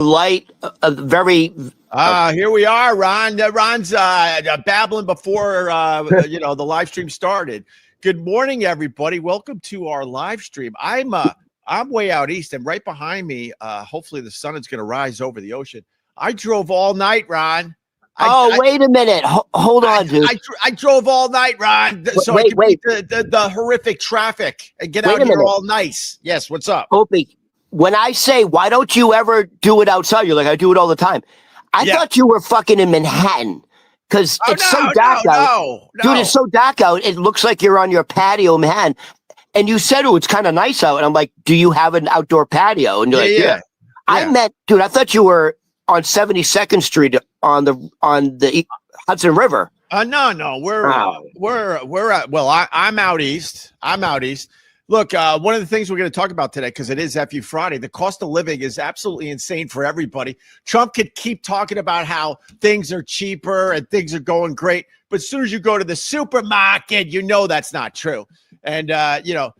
light, very. Here we are, Ron. Ron's babbling before the live stream started. Good morning, everybody. Welcome to our live stream. I'm way out east, and right behind me, hopefully the sun is going to rise over the ocean. I drove all night, Ron. Wait a minute. Hold on, dude. I drove all night, Ron, so I could beat the horrific traffic and get out here all nice. Yes, what's up? Opie, when I say, why don't you ever do it outside? You're like, I do it all the time. I thought you were fucking in Manhattan because it's so dark out. Dude, it's so dark out. It looks like you're on your patio in Manhattan. And you said, it's kind of nice out. And I'm like, do you have an outdoor patio? And you're like, yeah. I meant, dude, I thought you were on 72nd Street on the Hudson River. No, I'm out east. Look, one of the things we're going to talk about today, because it is FU Friday, the cost of living is absolutely insane for everybody. Trump could keep talking about how things are cheaper and things are going great, but as soon as you go to the supermarket, you know that's not true. And,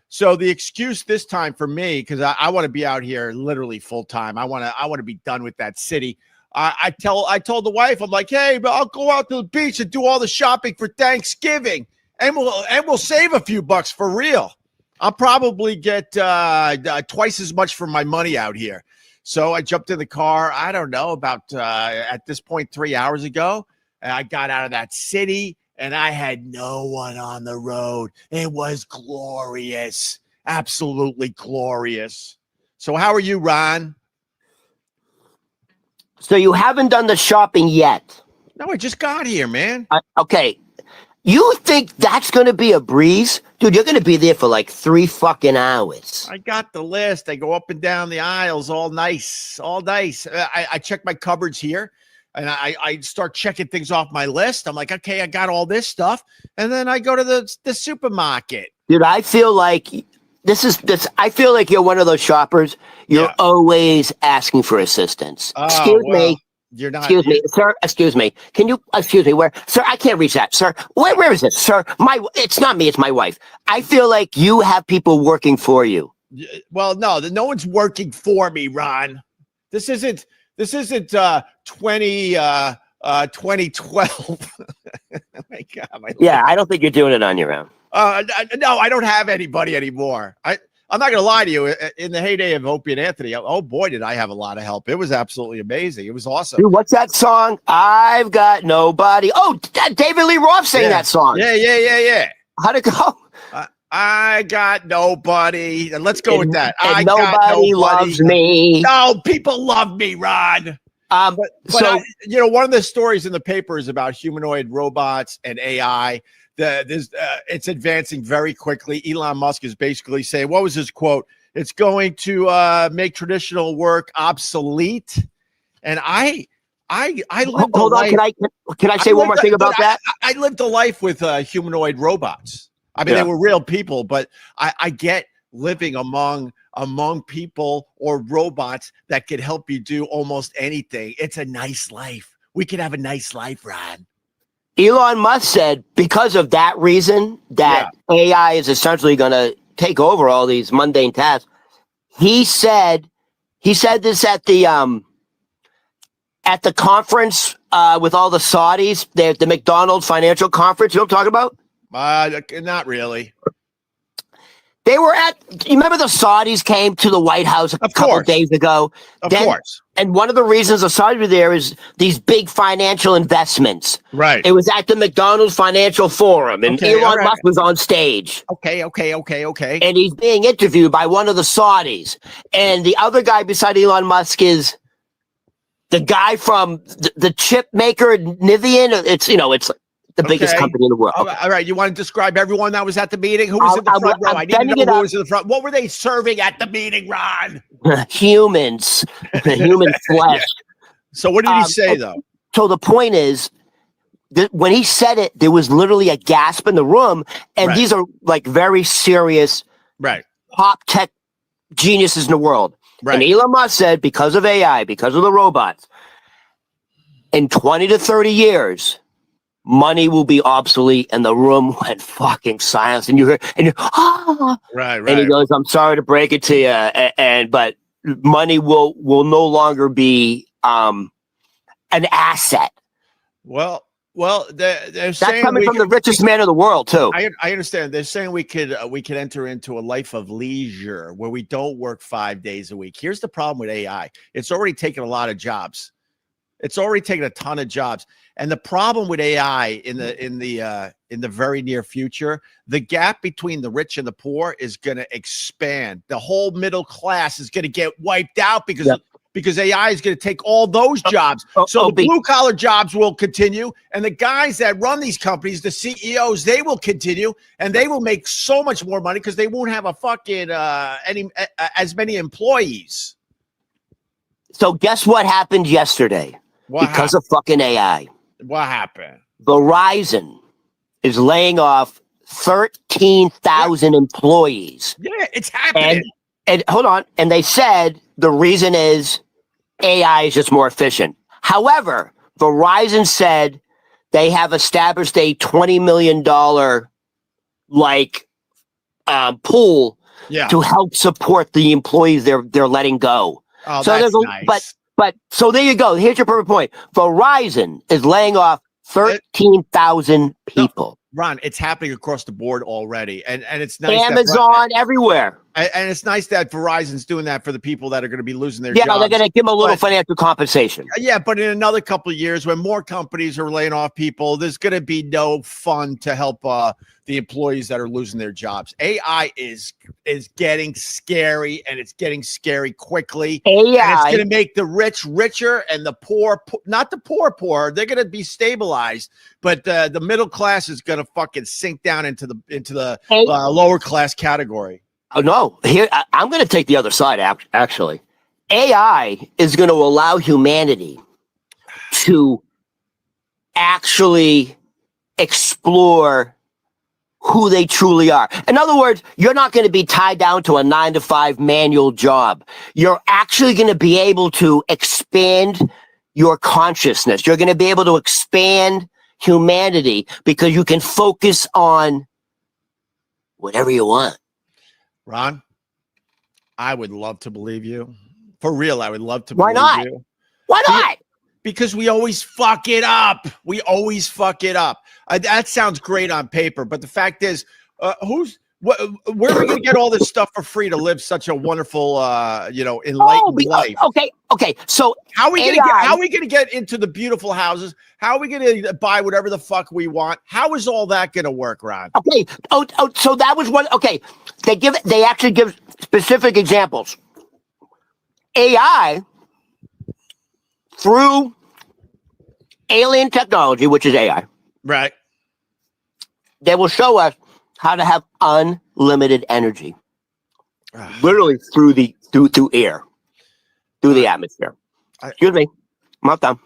so the excuse this time for me, because I want to be out here literally full time. I want to be done with that city. I told the wife, I'm like, hey, but I'll go out to the beach and do all the shopping for Thanksgiving, and we'll save a few bucks for real. I'll probably get twice as much for my money out here. So I jumped in the car, I don't know, about at this point 3 hours ago. And I got out of that city and I had no one on the road. It was glorious. Absolutely glorious. So how are you, Ron? So you haven't done the shopping yet? No, I just got here, man. Okay. You think that's going to be a breeze? Dude, you're going to be there for like 3 fucking hours. I got the list. I go up and down the aisles, all nice. I check my cupboards here, and I start checking things off my list. I'm like, okay, I got all this stuff. And then I go to the supermarket. Dude, I feel like I feel like you're one of those shoppers. You're always asking for assistance. Excuse me. You're not. Excuse me, sir. Excuse me. Can you? Excuse me. Where, sir? I can't reach that, sir. Where is it, sir? It's not me. It's my wife. I feel like you have people working for you. Well, no one's working for me, Ron. This isn't 2012. My God. I don't think you're doing it on your own. No, I don't have anybody anymore. I'm not going to lie to you. In the heyday of Opie and Anthony, oh boy, did I have a lot of help. It was absolutely amazing. It was awesome. Dude, what's that song? I've got nobody. Oh, David Lee Roth sang that song. Yeah. How'd it go? I got nobody. Let's go with that. And nobody loves me. No, people love me, Ron. But one of the stories in the paper is about humanoid robots and AI. It's advancing very quickly. Elon Musk is basically saying, what was his quote? It's going to make traditional work obsolete. And I lived hold on. Can I say one more thing about that? I lived a life with humanoid robots. I mean, they were real people, but I get living among people or robots that could help you do almost anything. It's a nice life. We could have a nice life, Ron. Elon Musk said because of that reason that AI is essentially going to take over all these mundane tasks. He said this at the conference with all the Saudis, the McDonald's financial conference. You know what I'm talking about? Not really. They were you remember the Saudis came to the White House a couple of days ago? Of course. And one of the reasons the Saudis were there is these big financial investments. Right. It was at the McDonald's Financial Forum, and Elon Musk was on stage. Okay. And he's being interviewed by one of the Saudis. And the other guy beside Elon Musk is the guy from the chip maker, Nivian. It's the biggest company in the world. All right. You want to describe everyone that was at the meeting? Who was in the front row? I need to know who was in the front. What were they serving at the meeting, Ron? Humans. Human flesh. So what did he say, though? So the point is, when he said it, there was literally a gasp in the room. And these are like very serious top tech geniuses in the world. Right. And Elon Musk said, because of AI, because of the robots, in 20 to 30 years, money will be obsolete. And the room went fucking silence. And you heard, and he goes, I'm sorry to break it to you. But money will no longer be an asset. Well, they're That's saying coming from the richest man in the world too. I understand. They're saying we could enter into a life of leisure where we don't work 5 days a week. Here's the problem with AI. It's already taken a lot of jobs. It's already taken a ton of jobs. And the problem with AI in the very near future, the gap between the rich and the poor is going to expand. The whole middle class is going to get wiped out because AI is going to take all those jobs. So the blue collar jobs will continue, and the guys that run these companies, the CEOs, they will continue, and they will make so much more money because they won't have a fucking as many employees. So guess what happened yesterday? Because of fucking AI. What happened? Verizon is laying off 13,000 employees. Yeah, it's happening. And hold on. And they said the reason is AI is just more efficient. However, Verizon said they have established a $20 million pool to help support the employees they're letting go. Oh, so that's nice. But so there you go. Here's your perfect point. Verizon is laying off 13,000 people. Ron, it's happening across the board already. And it's nice. Amazon, everywhere. And it's nice that Verizon's doing that for the people that are going to be losing their jobs. Yeah, they're going to give them a little financial compensation. Yeah, but in another couple of years, when more companies are laying off people, there's going to be no fund to help the employees that are losing their jobs. AI is getting scary, and it's getting scary quickly. AI, and it's going to make the rich richer and the poor, not the poor. They're going to be stabilized, but the middle class is going to fucking sink down into the lower class category. Oh, no. Here, I'm going to take the other side, actually. AI is going to allow humanity to actually explore who they truly are. In other words, you're not going to be tied down to a 9-to-5 manual job. You're actually going to be able to expand your consciousness. You're going to be able to expand humanity because you can focus on whatever you want. Ron, I would love to believe you. For real, I would love to believe you. Why not? Because we always fuck it up. We always fuck it up. That sounds great on paper, but the fact is, where are we going to get all this stuff for free to live such a wonderful, enlightened life? Okay. So how are we going to get into the beautiful houses? How are we going to buy whatever the fuck we want? How is all that going to work, Ron? Okay. So that was one. Okay. They actually give specific examples. AI through alien technology, which is AI, right? They will show us how to have unlimited energy, literally through air, through the atmosphere. Excuse me, I'm not done.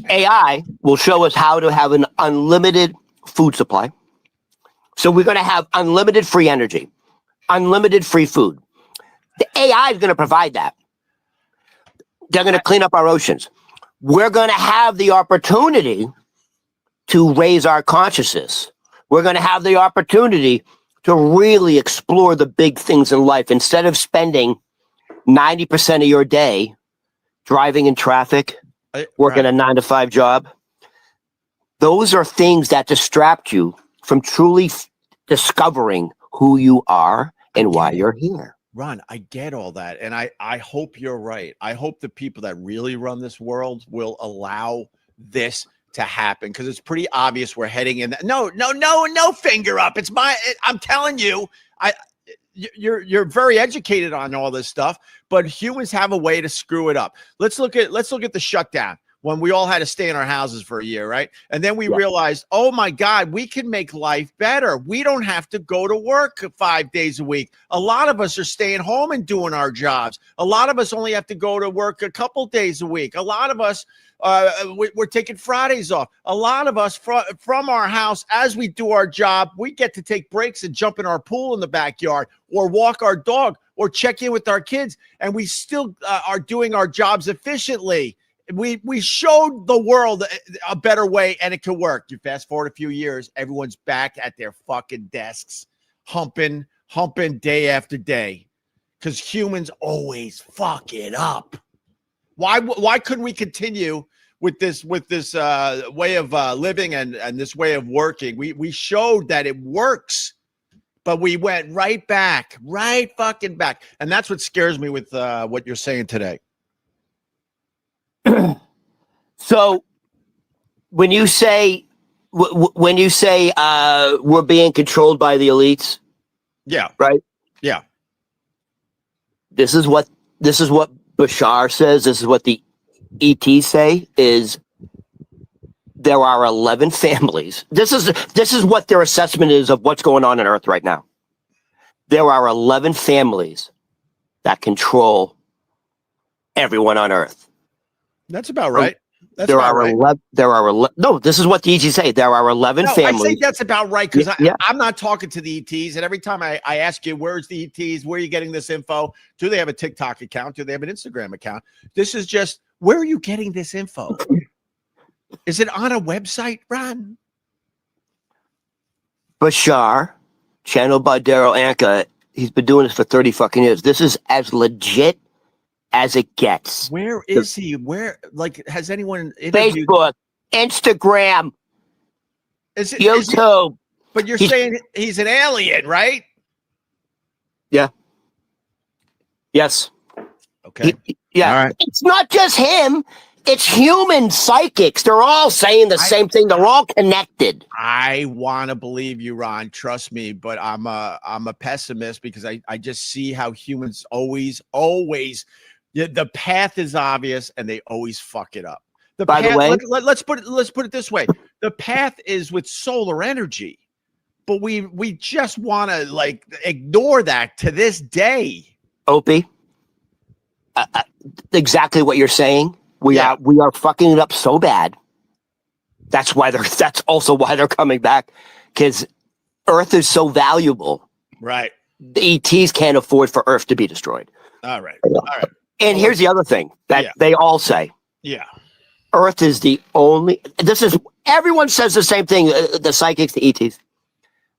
AI will show us how to have an unlimited food supply. So we're going to have unlimited free energy, unlimited free food. The AI is going to provide that. They're going to clean up our oceans. We're going to have the opportunity to raise our consciousness. We're going to have the opportunity to really explore the big things in life instead of spending 90% of your day driving in traffic, working a 9-to-5 job. Those are things that distract you from truly discovering who you are and why you're here. Ron, I get all that. And I hope you're right. I hope the people that really run this world will allow this to happen, because it's pretty obvious we're heading in that. No finger up. I'm telling you, you're very educated on all this stuff, but humans have a way to screw it up. Let's look at the shutdown, when we all had to stay in our houses for a year, right? And then we realized, oh my God, we can make life better. We don't have to go to work 5 days a week. A lot of us are staying home and doing our jobs. A lot of us only have to go to work a couple days a week. A lot of us, we're taking Fridays off. A lot of us from our house, as we do our job, we get to take breaks and jump in our pool in the backyard, or walk our dog, or check in with our kids. And we still are doing our jobs efficiently. We showed the world a better way, and it can work. You fast forward a few years, everyone's back at their fucking desks, humping day after day. because humans always fuck it up. Why couldn't we continue with this way of living and this way of working? We showed that it works, but we went right fucking back. And that's what scares me with what you're saying today. So when you say we're being controlled by the elites, yeah, right? Yeah. This is what Bashar says. This is what the ETs say. Is there are 11 families. This is what their assessment is of what's going on Earth right now. There are 11 families that control everyone on Earth. That's about right. That's there about are right. 11. There are no. This is what the ETs say. There are 11 families. I say that's about right because yeah. I'm not talking to the ETs, and every time I ask you, where's the ETs? Where are you getting this info? Do they have a TikTok account? Do they have an Instagram account? This is just, where are you getting this info? Is it on a website, Ron? Bashar, channeled by Daryl Anka, he's been doing this for 30 fucking years. This is as legit as it gets. Where is he? Where, like, has anyone interviewed? Facebook, Instagram, YouTube. But you're saying he's an alien, right? Yeah. Yes. Okay. Yeah. All right. It's not just him. It's human psychics. They're all saying the same thing. They're all connected. I want to believe you, Ron. Trust me, but I'm a pessimist because I just see how humans always the path is obvious and they always fuck it up. By the way, let's put it this way: the path is with solar energy, but we just want to like ignore that to this day. Opie, exactly what you're saying. We are fucking it up so bad. That's also why they're coming back, because Earth is so valuable. Right. The ETs can't afford for Earth to be destroyed. All right. And here's the other thing that they all say. Yeah. Earth is the only. Everyone says the same thing. The psychics, the ETs.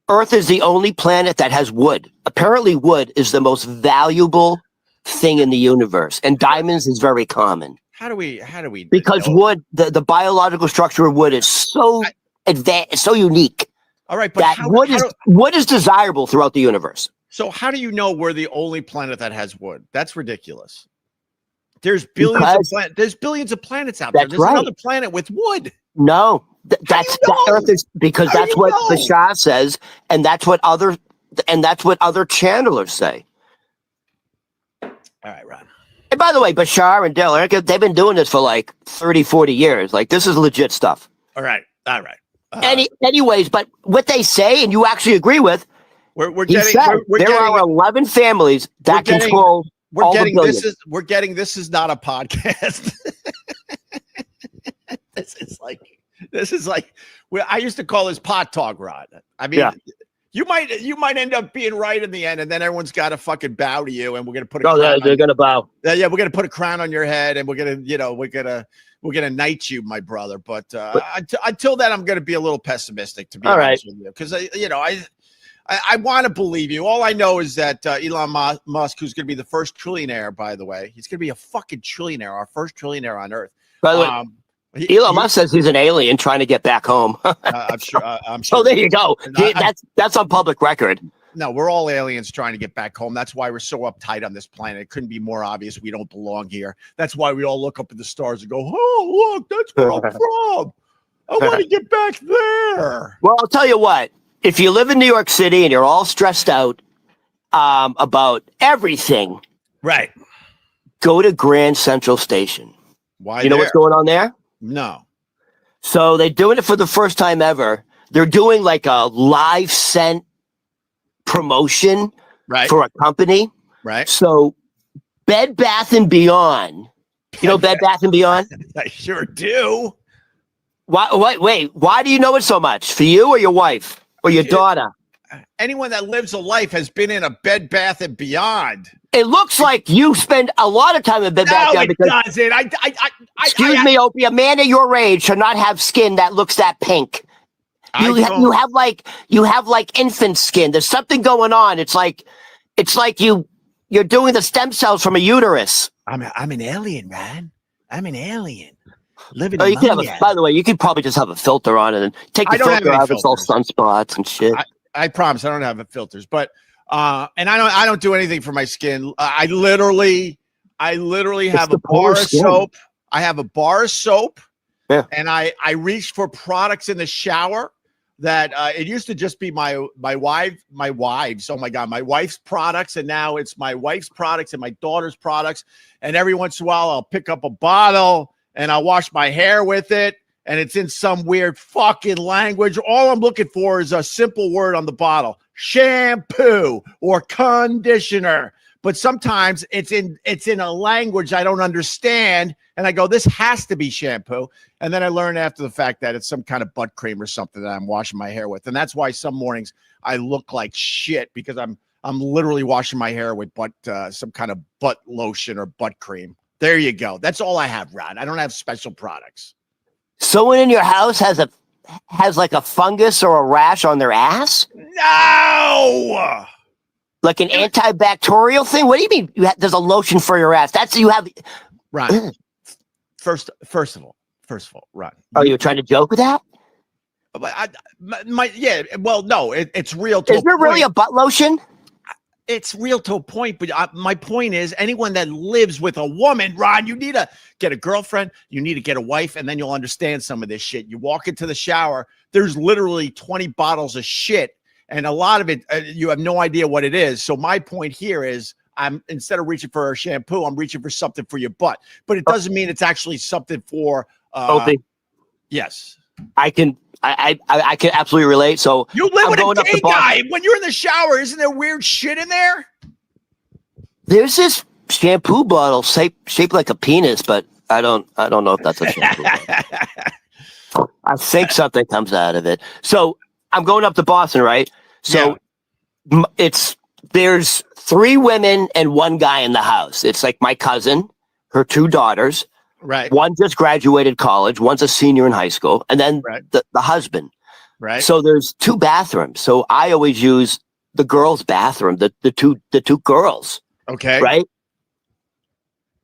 Earth is the only planet that has wood. Apparently, wood is the most valuable thing in the universe, and diamonds is very common. How do we? Because wood, the biological structure of wood is so advanced, so unique. All right, but wood is desirable throughout the universe. So how do you know we're the only planet that has wood? That's ridiculous. There's billions of planets out there. There's another planet with wood. No, that Earth is, because that's what Bashar says, and that's what other channelers say. All right, Ron. And by the way, Bashar and Dale, they've been doing this for like 30, 40 years. Like, this is legit stuff. All right. Anyways, but what they say, and you actually agree with, there are 11 families that control all the billions. We're getting this is not a podcast. This is like I used to call this pot talk, Rod. I mean, you might end up being right in the end, and then everyone's got to fucking bow to you, and we're gonna put they're gonna bow. Yeah, we're gonna put a crown on your head, and we're gonna knight you, my brother. But until then, I'm gonna be a little pessimistic, to be honest with you, because I want to believe you. All I know is that Elon Musk, who's going to be the first trillionaire, by the way, he's going to be a fucking trillionaire, our first trillionaire on Earth. By the way, Elon Musk says he's an alien trying to get back home. I'm sure. Oh, there you go. That's on public record. No, we're all aliens trying to get back home. That's why we're so uptight on this planet. It couldn't be more obvious we don't belong here. That's why we all look up at the stars and go, "Oh, look, that's where I'm from. I want to get back there." Well, I'll tell you what. If you live in New York City and you're all stressed out about everything, right? Go to Grand Central Station. Why? You know what's going on there? No. So they're doing it for the first time ever. They're doing like a live sent promotion for a company. Right. So Bed Bath and Beyond. You know Bed Bath and Beyond? I sure do. Wait, why do you know it so much? For you or your wife? Or your daughter? Anyone that lives a life has been in a Bed Bath and Beyond. It looks like you spend a lot of time in Bed Bath and Beyond. No, it doesn't. Excuse me, Opie. A man of your age should not have skin that looks that pink. You have like infant skin. There's something going on. It's like you You're doing the stem cells from a uterus. I'm an alien, man. I'm an alien. Living you can have among by the way, you could probably just have a filter on it and take the filter out. It's all sunspots and shit. I promise I don't have filters, but and I don't do anything for my skin. I literally have a bar of soap. I have a bar of soap, and I reach for products in the shower that it used to just be my wife's. Oh my God, my wife's products, and now it's my wife's products and my daughter's products. And every once in a while, I'll pick up a bottle and I'll wash my hair with it, and it's in some weird fucking language. All I'm looking for is a simple word on the bottle: shampoo or conditioner. But sometimes it's in a language I don't understand, and I go, this has to be shampoo. And then I learn after the fact that it's some kind of butt cream or something that I'm washing my hair with. And that's why some mornings I look like shit, because I'm literally washing my hair with some kind of butt lotion or butt cream. There you go. That's all I have, Rod. I don't have special products. Someone in your house has like a fungus or a rash on their ass? No! Like an antibacterial thing? What do you mean? There's a lotion for your ass? That's you have. Ron. First of all, Ron. Oh, you were trying to joke with that? Well, no, it's real. Is there really a butt lotion? It's real to a point, but my point is, anyone that lives with a woman, Ron, you need to get a girlfriend, you need to get a wife, and then you'll understand some of this shit. You walk into the shower, there's literally 20 bottles of shit, and a lot of it, you have no idea what it is. So my point here is, instead of reaching for a shampoo, I'm reaching for something for your butt, but it doesn't mean it's actually something for. Opie. Yes, I can absolutely relate. So you live with a gay guy. When you're in the shower, isn't there weird shit in there? There's this shampoo bottle shaped like a penis, but I don't know if that's a shampoo bottle. I think something comes out of it. So I'm going up to Boston, right? So there's 3 women and 1 guy in the house. It's like my cousin, her 2 daughters. Right. One just graduated college, one's a senior in high school, and then the husband. Right. So there's 2 bathrooms. So I always use the girls' bathroom, the two girls. Okay. Right.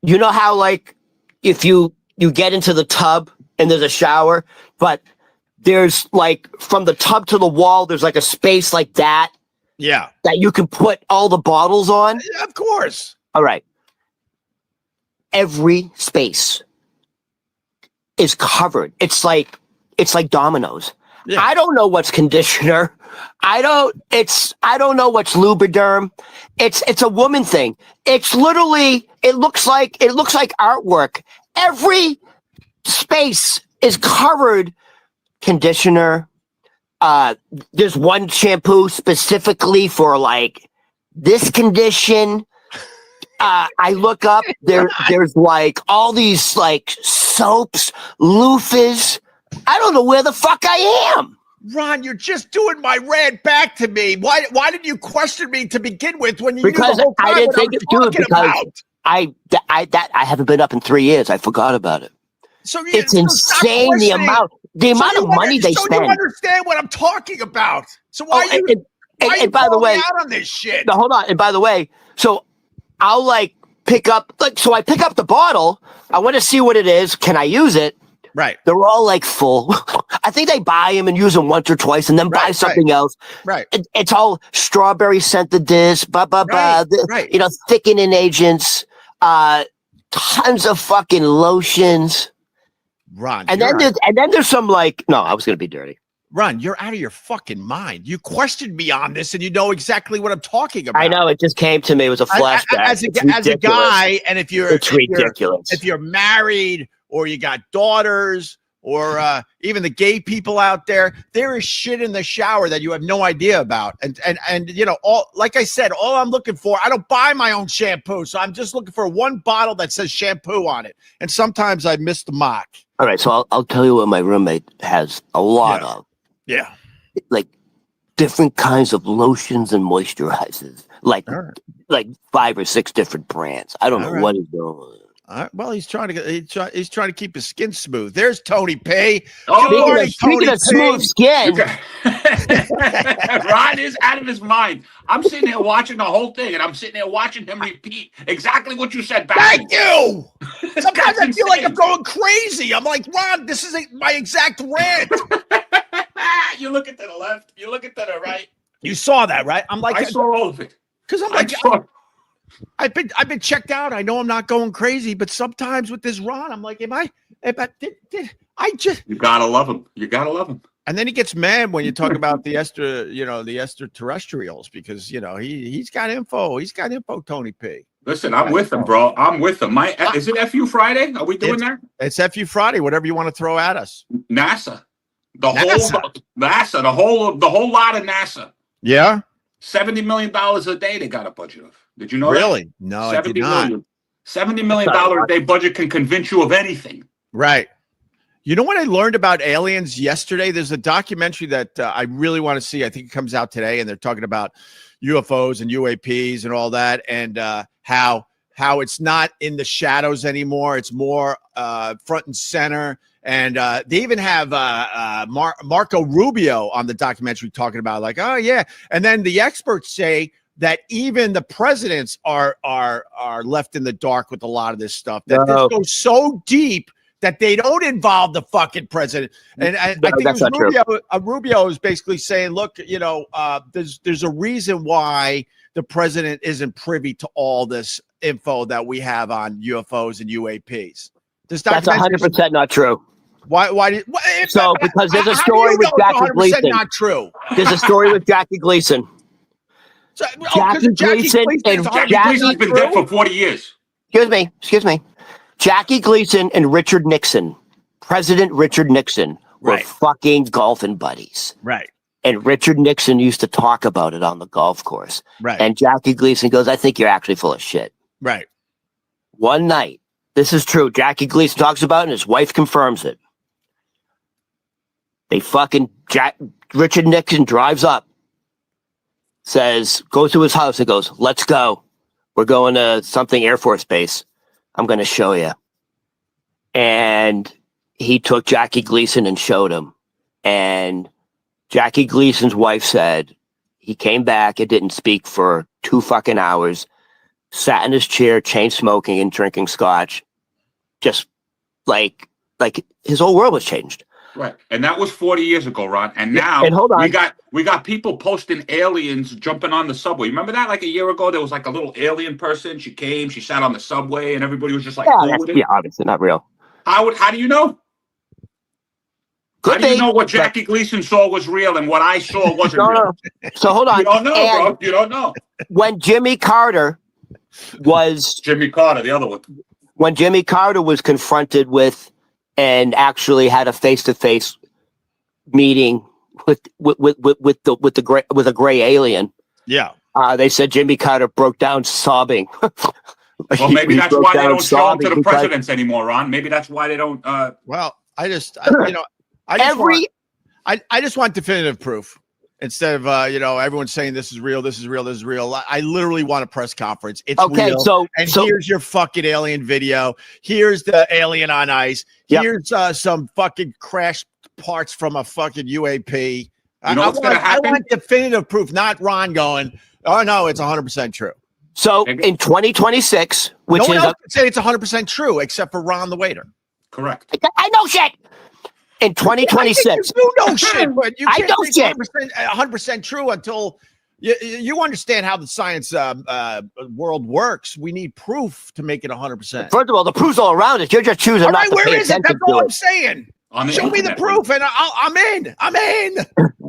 You know how, like, if you get into the tub and there's a shower, but there's like from the tub to the wall, there's like a space like that. Yeah. That you can put all the bottles on. Yeah, of course. All right. Every space is covered. It's like dominoes. Yeah. I don't know what's conditioner. I don't know what's Lubriderm. It's a woman thing. It's literally, it looks like artwork. Every space is covered. Conditioner. There's one shampoo specifically for like this condition. I look up there's like all these like soaps, loofahs. I don't know where the fuck I am. Ron, you're just doing my rant back to me. Why did you question me to begin with when you knew the whole time I didn't think it was because I haven't been up in 3 years. I forgot about it. So it's insane the amount of money they spend. You understand what I'm talking about. So why are you by the way, out on this shit? No, hold on. And by the way, so I'll like pick up I pick up the bottle. I want to see what it is. Can I use it? Right. They're all like full. I think they buy them and use them once or twice and then buy something else. Right. It's all strawberry scented this, you know, thickening agents, tons of fucking lotions. Ron, and then there's some like, no, I was going to be dirty. Ron, you're out of your fucking mind. You questioned me on this and you know exactly what I'm talking about. I know. It just came to me. It was a flashback. As a guy, and if you're ridiculous. If you're married or you got daughters or even the gay people out there, there is shit in the shower that you have no idea about. And you know, like I said, all I'm looking for, I don't buy my own shampoo. So I'm just looking for one bottle that says shampoo on it. And sometimes I miss the mark. All right. So I'll tell you what my roommate has a lot of. Yeah. Like different kinds of lotions and moisturizers, like 5 or 6 different brands. I don't know what he's doing. Well, he's trying to keep his skin smooth. There's Tony P. Speaking of smooth skin, Ron is out of his mind. I'm sitting here watching the whole thing, and I'm sitting there watching him repeat exactly what you said back. Thank you. Sometimes I feel like I'm going crazy. I'm like, Ron, this is my exact rant. You look at to the left. You look at to the right. You saw that, right? I'm like, I saw all of it. Because I'm like, I've been checked out. I know I'm not going crazy, but sometimes with this Ron, I'm like, did I just? You gotta love him. You gotta love him. And then he gets mad when you talk about the extraterrestrials, because he's got info. He's got info, Tony P. Listen, I'm with him, bro. I'm with him. Is it FU Friday? Are we doing that? It's FU Friday. Whatever you want to throw at us. NASA, the whole lot of NASA. Yeah, $70 million a day they got a budget of. Did you know that? Really? No, I did not. $70 million a day budget can convince you of anything. Right. You know what I learned about aliens yesterday? There's a documentary that I really want to see. I think it comes out today, and they're talking about UFOs and UAPs and all that, and how it's not in the shadows anymore. It's more front and center. And they even have Marco Rubio on the documentary talking about, like, oh yeah. And then the experts say that even the presidents are left in the dark with a lot of this stuff. That this goes so deep that they don't involve the fucking president. And I think it was Rubio is basically saying, look, there's a reason why the president isn't privy to all this info that we have on UFOs and UAPs. That's 100% not true. Why because there's a story with Jackie Gleason. Not true. There's a story with Jackie Gleason. Jackie Gleason's been dead for 40 years. Excuse me. Jackie Gleason and Richard Nixon, President Richard Nixon, were fucking golfing buddies. Right. And Richard Nixon used to talk about it on the golf course. Right. And Jackie Gleason goes, I think you're actually full of shit. Right. One night, this is true. Jackie Gleason talks about it and his wife confirms it. Richard Nixon drives up, goes to his house and goes, let's go. We're going to something Air Force Base. I'm going to show you. And he took Jackie Gleason and showed him. And Jackie Gleason's wife said he came back and didn't speak for 2 fucking hours, sat in his chair, chain smoking and drinking scotch. Just like his whole world was changed. Right. And that was 40 years ago, Ron. And now we got people posting aliens jumping on the subway. Remember that? Like a year ago, there was like a little alien person. She came, she sat on the subway, and everybody was just like, obviously not real. How do you know? How do you know what Jackie Gleason saw was real and what I saw wasn't real? No. So hold on. You don't know, bro. You don't know. When Jimmy Carter was the other one. When Jimmy Carter was confronted with and actually had a face-to-face meeting with a gray alien. Yeah. They said Jimmy Carter broke down sobbing. Well, maybe that's why they don't show him to the presidents anymore, Ron. Maybe that's why they don't. Well, I just want definitive proof instead of everyone saying this is real, this is real, this is real. I literally want a press conference. It's real. So here's your fucking alien video. Here's the alien on ice. Here's some fucking crash parts from a fucking UAP. You know what's going to happen? I want definitive proof, not Ron going, oh no, it's 100% true. So in 2026, which no one else can say it's 100% true except for Ron the waiter. Correct. I know shit. In 2026, you know shit, but you can't say 100% true until you understand how the science world works. We need proof to make it 100%. First of all, the proof's all around us. You're just choosing not to pay attention to it. That's all I'm saying. Show me the proof, and I'm in. I'm in.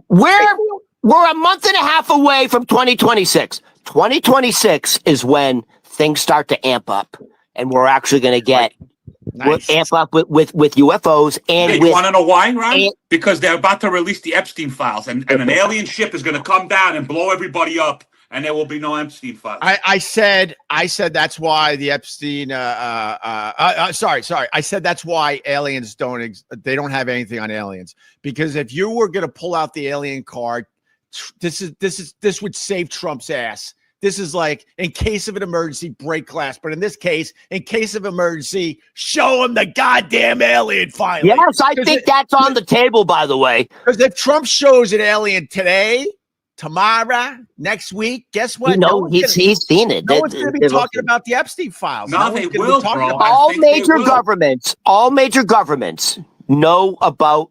We're a month and a half away from 2026. 2026 is when things start to amp up, and we're actually going to get amp up with UFOs. And you want to know why, Ron? Because they're about to release the Epstein files, and an alien ship is going to come down and blow everybody up, and there will be no Epstein files. I said that's why the Epstein. Sorry. I said that's why aliens they don't have anything on aliens, because if you were going to pull out the alien card, this would save Trump's ass. This is like, in case of an emergency, break glass. But in this case, in case of emergency, show them the goddamn alien finally. Yes, I think that's on the table, by the way. Because if Trump shows an alien today, tomorrow, next week, guess what? He's seen it. No one's going to be talking about the Epstein files. No, they will, bro. All major governments know about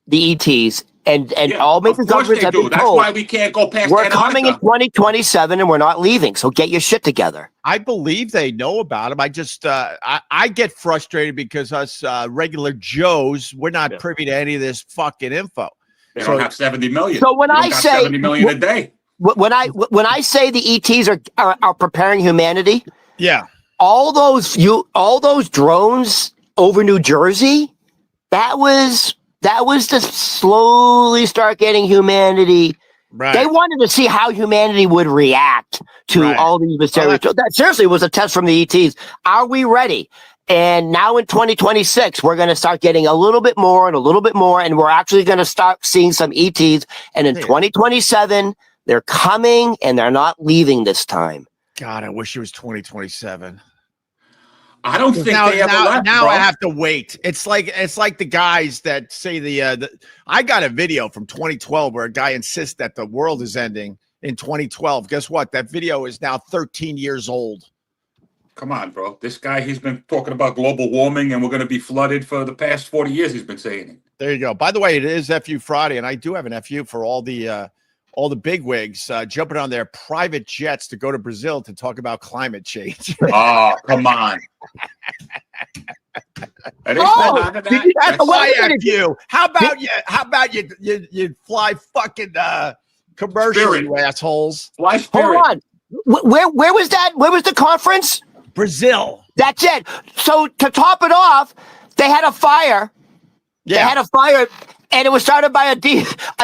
the ETs. And all major governments have been told. That's why we can't go past. We're coming in 2027, and we're not leaving. So get your shit together. I believe they know about them. I just I get frustrated because us regular Joes, we're not privy to any of this fucking info. They don't have 70 million. So when I say 70 million a day, when I say the ETs are preparing humanity, all those drones over New Jersey, that was to slowly start getting humanity. Right. They wanted to see how humanity would react to all these mysterious. That seriously was a test from the ETs. Are we ready? And now in 2026, we're going to start getting a little bit more, and we're actually going to start seeing some ETs. And in 2027, they're coming, and they're not leaving this time. God, I wish it was 2027. I don't think they ever left. Now bro. I have to wait. It's like the guys that say I got a video from 2012 where a guy insists that the world is ending in 2012. Guess what? That video is now 13 years old. Come on, bro. This guy, he's been talking about global warming and we're going to be flooded for the past 40 years. He's been saying it. There you go. By the way, it is FU Friday, and I do have an FU for all the bigwigs jumping on their private jets to go to Brazil to talk about climate change. Oh, come on. That's my FU. How about you fly fucking commercial, you assholes. Fly Spirit. Hold on. Where was that? Where was the conference? Brazil. That's it. So to top it off, they had a fire. Yeah. They had a fire, and it was started by a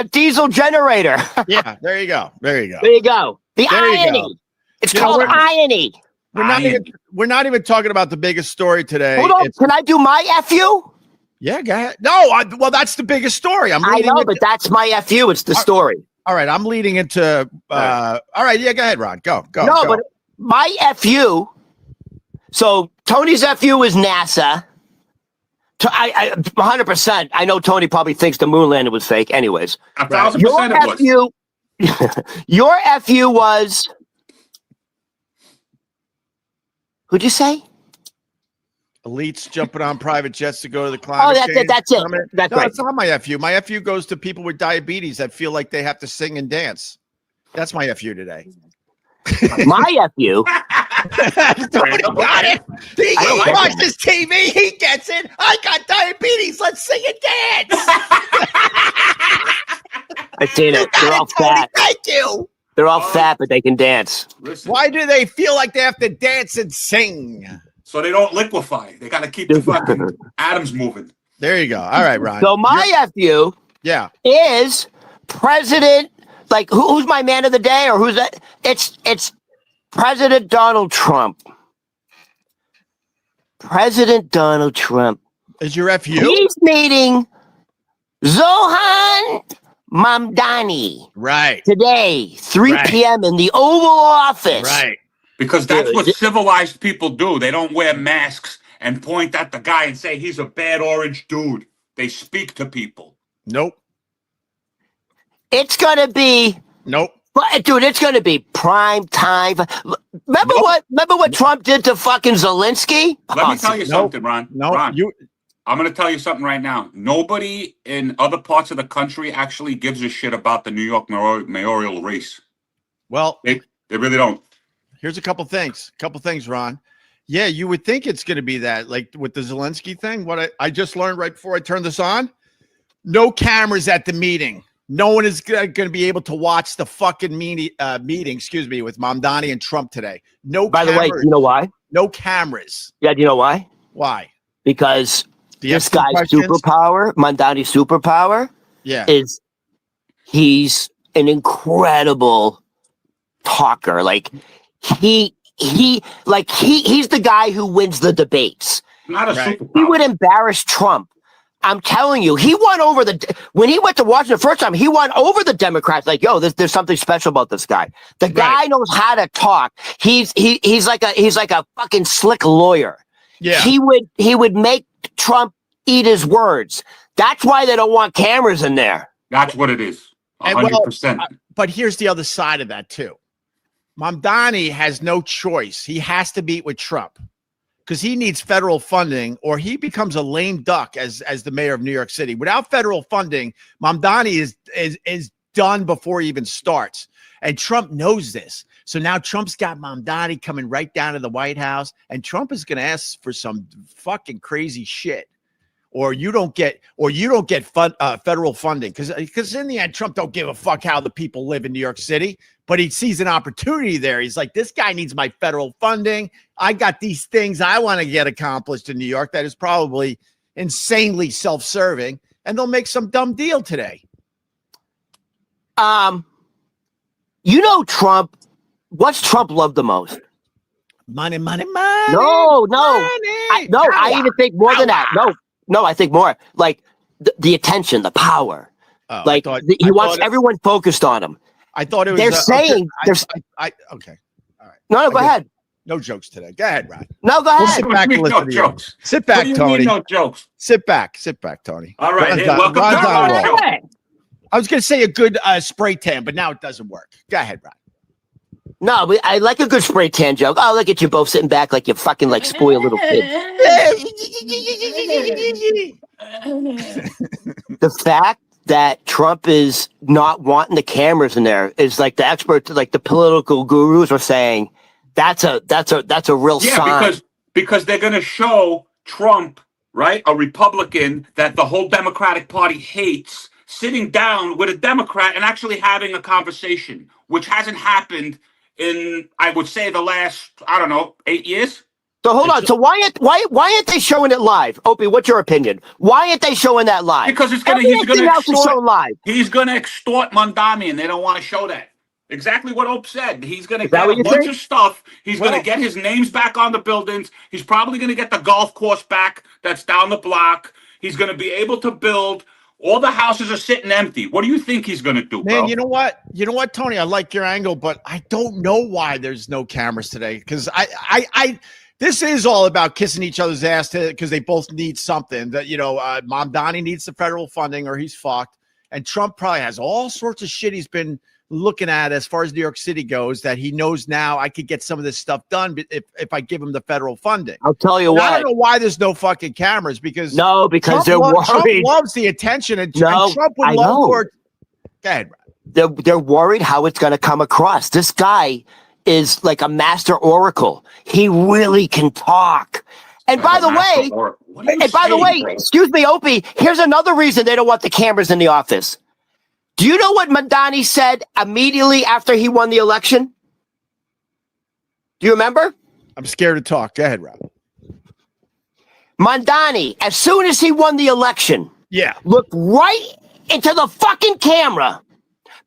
diesel generator. Yeah, there you go. There you go. The irony. It's called irony. We're not even talking about the biggest story today. Hold on. Can I do my FU? Yeah, go ahead. No, well, that's the biggest story. I know, but that's my FU. It's the story. All right, I'm leading into. All right, yeah, go ahead, Ron. Go. But my FU. So Tony's FU is NASA. I 100%. I know Tony probably thinks the moon landing was fake. Anyways, 1,000% it was. Your FU was. Who'd you say? Elites jumping on private jets to go to the climate change. That's it. That's right. That's not my FU. My FU goes to people with diabetes that feel like they have to sing and dance. That's my FU today. My FU. Tony got it. He watches TV. He gets it. I got diabetes. Let's sing and dance. I've seen it. They're all fat. Thank you. They're all fat, but they can dance. Listen. Why do they feel like they have to dance and sing? So they don't liquefy. They got to keep the fucking atoms moving. There you go. All right, Ron. So my FU is President, like, who's my man of the day, or who's that? It's President Donald Trump. President Donald Trump. Is your FU? He's meeting Zohan Mamdani. Right. Today, 3 p.m. in the Oval Office. Right. Because that's what civilized people do. They don't wear masks and point at the guy and say he's a bad orange dude. They speak to people. Nope. It's going to be... Nope. Dude, it's going to be prime time. Remember what Trump did to fucking Zelensky? Let me tell you something, Ron. Ron, I'm going to tell you something right now. Nobody in other parts of the country actually gives a shit about the New York mayoral race. Well, they really don't. Here's a couple things, Ron. Yeah, you would think it's going to be that, like with the Zelensky thing. What I just learned right before I turned this on, no cameras at the meeting. No one is going to be able to watch the fucking meeting, with Mamdani and Trump today. No. By the way, you know why? No cameras. Yeah, do you know why? Why? Because this guy's superpower, Mamdani's superpower, is he's an incredible talker. Like he's the guy who wins the debates. Not a superpower. He would embarrass Trump I'm telling you, he won over when he went to Washington the first time, he won over the Democrats. Like, yo, there's something special about this guy. The guy knows how to talk. He's like a fucking slick lawyer. Yeah. He would make Trump eat his words. That's why they don't want cameras in there. That's what it is. 100%. But here's the other side of that too. Mamdani has no choice. He has to meet with Trump because he needs federal funding, or he becomes a lame duck as the mayor of New York City. Without federal funding, Mamdani is done before he even starts. And Trump knows this. So now Trump's got Mamdani coming right down to the White House, and Trump is going to ask for some fucking crazy shit. Or you don't get federal funding because in the end, Trump don't give a fuck how the people live in New York City, but he sees an opportunity there. He's like, this guy needs my federal funding. I got these things I want to get accomplished in New York that is probably insanely self-serving, and they'll make some dumb deal today. You know, Trump. What's Trump love the most? Money, money, money. No. Money. I even think more than that. No, I think more like the attention, the power. Oh, he wants everyone focused on him. I thought it was. They're saying. Okay. All right. No, go ahead. No jokes today. Go ahead, Rod. No, go ahead. We'll sit back and listen to you. Sit back, Tony. No jokes. Sit back, Tony. All right. Hey, welcome to the show. I was going to say a good spray tan, but now it doesn't work. Go ahead, Rod. No, but I like a good spray tan joke. Oh, look at you both sitting back like you fucking like spoiled little kids. The fact that Trump is not wanting the cameras in there is like the experts, like the political gurus are saying, that's a real sign. Because they're going to show Trump, right, a Republican that the whole Democratic Party hates, sitting down with a Democrat and actually having a conversation, which hasn't happened in, I would say, the last, 8 years. So hold on. So why aren't they showing it live? Opie, what's your opinion? Why aren't they showing that live? Because he's going to extort. He's going to extort Mamdani, and they don't want to show that. Exactly what Opie said. He's going to get a bunch of stuff. He's going to get his names back on the buildings. He's probably going to get the golf course back that's down the block. He's going to be able to build. All the houses are sitting empty. What do you think he's going to do, bro? Man, you know what, Tony? I like your angle, but I don't know why there's no cameras today. Because this is all about kissing each other's ass because they both need something. That Mamdani needs the federal funding or he's fucked, and Trump probably has all sorts of shit he's been looking at as far as New York City goes that he knows now I could get some of this stuff done if I give him the federal funding. I'll tell you what. I don't know why there's no fucking cameras because Trump they're worried. Trump loves the attention and Trump would love for it. Go ahead, Brad. They're worried how it's going to come across. This guy is like a master oracle. He really can talk. And by the way, excuse me, Opie, here's another reason they don't want the cameras in the office. Do you know what Mamdani said immediately after he won the election? Do you remember? I'm scared to talk. Go ahead, Rob. Mamdani, as soon as he won the election, looked right into the fucking camera.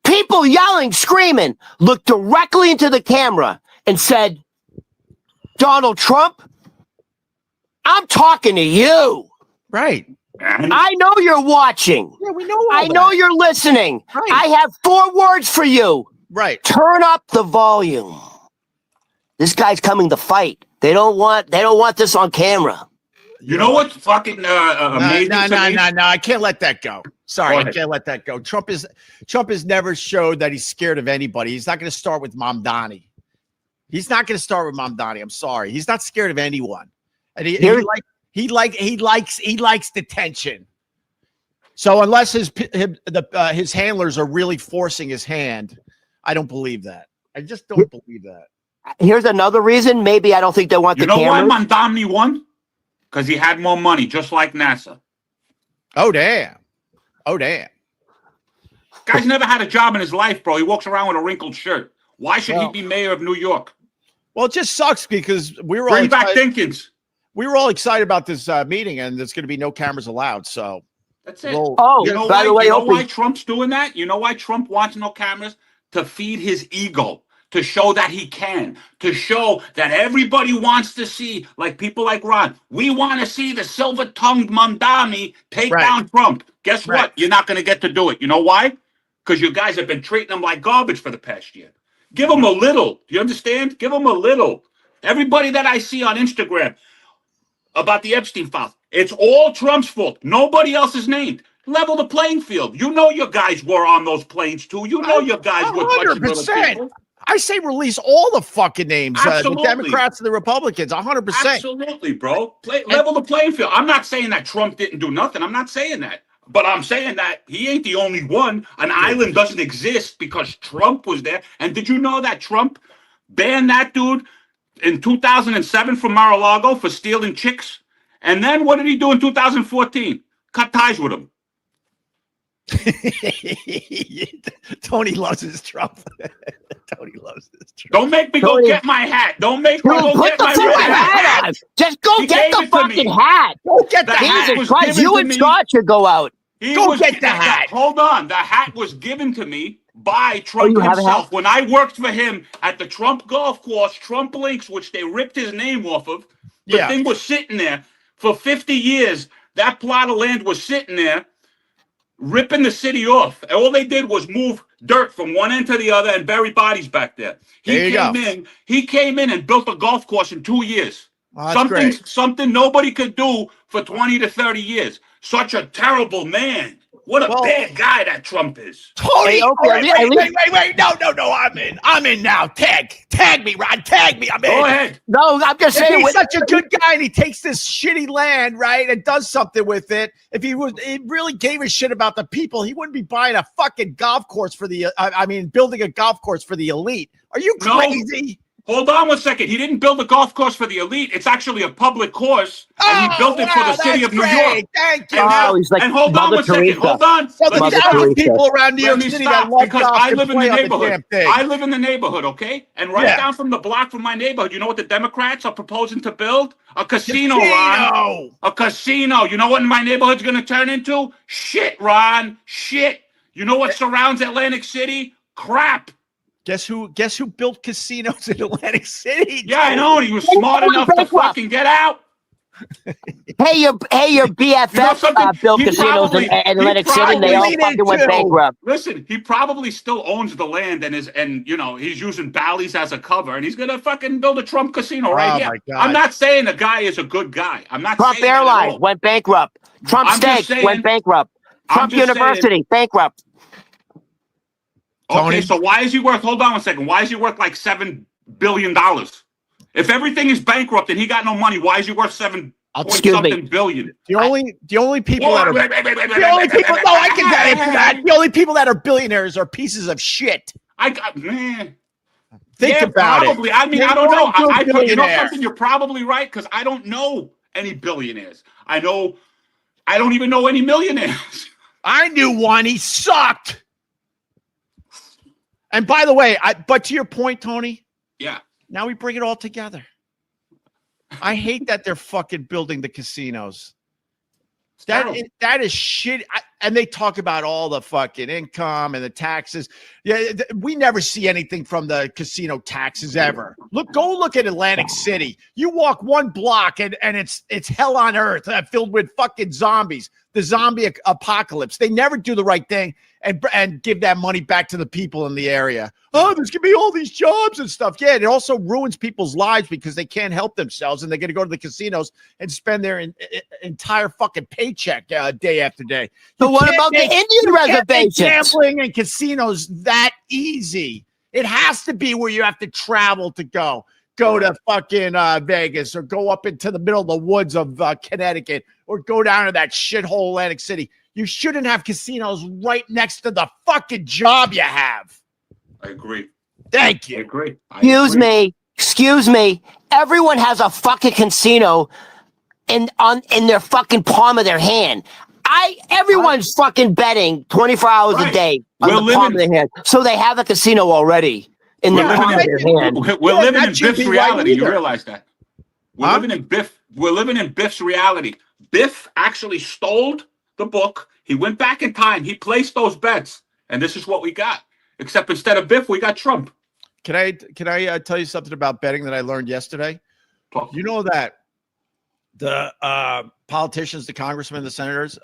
People yelling, screaming, looked directly into the camera and said, Donald Trump, I'm talking to you. Right. I know you're watching. Yeah, we know I know you're listening. Right. I have 4 words for you. Right. Turn up the volume. This guy's coming to fight. They don't want this on camera. You know what's fucking amazing? No, I can't let that go. Sorry, I can't let that go. Trump has never showed that he's scared of anybody. He's not going to start with Mamdani. I'm sorry. He's not scared of anyone. And he likes the tension. So unless his handlers are really forcing his hand, I don't believe that. I just don't believe that. Here's another reason. Maybe I don't think they want the cameras. You know why Mamdani won? Because he had more money, just like NASA. Oh damn! Guy's never had a job in his life, bro. He walks around with a wrinkled shirt. Why should he be mayor of New York? Well, it just sucks because we were Bring back Dinkins. We were all excited about this meeting, and there's going to be no cameras allowed. So that's it. By the way, you know why Trump's doing that? You know why Trump wants no cameras? To feed his ego. to show that he can, to show that everybody wants to see, like people like Ron, we want to see the silver-tongued Mamdani take down Trump. Guess what? You're not going to get to do it. You know why? Because you guys have been treating him like garbage for the past year. Give him a little. Do you understand? Give him a little. Everybody that I see on Instagram about the Epstein files, it's all Trump's fault. Nobody else is named. Level the playing field. You know your guys were on those planes too. You know your guys were touching little people. I say release all the fucking names, the Democrats and the Republicans, 100%. Absolutely, bro. Level the playing field. I'm not saying that Trump didn't do nothing. I'm not saying that. But I'm saying that he ain't the only one. An island doesn't exist because Trump was there. And did you know that Trump banned that dude in 2007 from Mar-a-Lago for stealing chicks? And then what did he do in 2014? Cut ties with him. Tony loves his Trump. Tony loves his Trump. Don't make me go get my hat. Don't make me go get my hat on. Just go get the fucking hat. Go get the hat. Jesus Christ, you and Scott should go out. Go get the hat. Hold on. The hat was given to me by Trump himself. When I worked for him at the Trump golf course, Trump Links, which they ripped his name off of, the thing was sitting there for 50 years. That plot of land was sitting there, ripping the city off. And all they did was move dirt from one end to the other and bury bodies back there. He came in and built a golf course in 2 years. Something nobody could do for 20 to 30 years. Such a terrible man. What a bad guy that Trump is. Tony, wait. No. I'm in now. Tag me, Ron. Tag me. I'm in. Go ahead. No, I'm just saying. He's such a good guy and he takes this shitty land, right, and does something with it. If he really gave a shit about the people, he wouldn't be buying a fucking golf course for the, building a golf course for the elite. Are you crazy? Hold on 1 second. He didn't build a golf course for the elite. It's actually a public course, and he built it for the city of New York. Thank you. And hold on 1 second. Hold on. There's people around New York City that love because I live in the neighborhood. I live in the neighborhood, okay? And right down from the block from my neighborhood, you know what the Democrats are proposing to build? A casino, Ron. A casino. You know what my neighborhood's going to turn into? Shit, Ron. Shit. You know what surrounds Atlantic City? Crap. Guess who built casinos in Atlantic City? Yeah, I know. He was smart enough to fucking get out. Hey, your BFF built casinos in Atlantic City, and they all fucking went bankrupt. Listen, he probably still owns the land and he's using Bally's as a cover, and he's gonna fucking build a Trump casino right here. I'm not saying the guy is a good guy. I'm not. Trump Airlines went bankrupt. Trump Steak went bankrupt. Trump University bankrupt. Okay, so why is he worth? Hold on 1 second. Why is he worth like $7 billion? If everything is bankrupt and he got no money, why is he worth $7 billion? The only people that are I can answer that. The only people that are billionaires are pieces of shit. Think about it. I mean, I don't know. You know something? You're probably right because I don't know any billionaires. I don't even know any millionaires. I knew one. He sucked. And by the way, but to your point, Tony. Yeah. Now we bring it all together. I hate that they're fucking building the casinos. That is shit. And they talk about all the fucking income and the taxes. Yeah, we never see anything from the casino taxes ever. Go look at Atlantic City. You walk one block and it's hell on earth, filled with fucking zombies. The zombie apocalypse. They never do the right thing and give that money back to the people in the area. Oh, there's gonna be all these jobs and stuff. Yeah, it also ruins people's lives because they can't help themselves and they're gonna go to the casinos and spend their entire fucking paycheck day after day. So what about the Indian reservations? Gambling and casinos that easy. It has to be where you have to travel to go. Go to fucking Vegas or go up into the middle of the woods of Connecticut or go down to that shithole Atlantic City. You shouldn't have casinos right next to the fucking job you have. I agree. Thank you. I agree. Excuse me. Everyone has a fucking casino in their fucking palm of their hand. Everyone's fucking betting 24 hours a day on the palm of their hand. So they have a casino already. We're living in Biff's reality. You realize that? We're living in Biff's reality. Biff actually stole the book. He went back in time. He placed those bets, and this is what we got. Except instead of Biff, we got Trump. Can I tell you something about betting that I learned yesterday? You know that the politicians, the congressmen, the senators,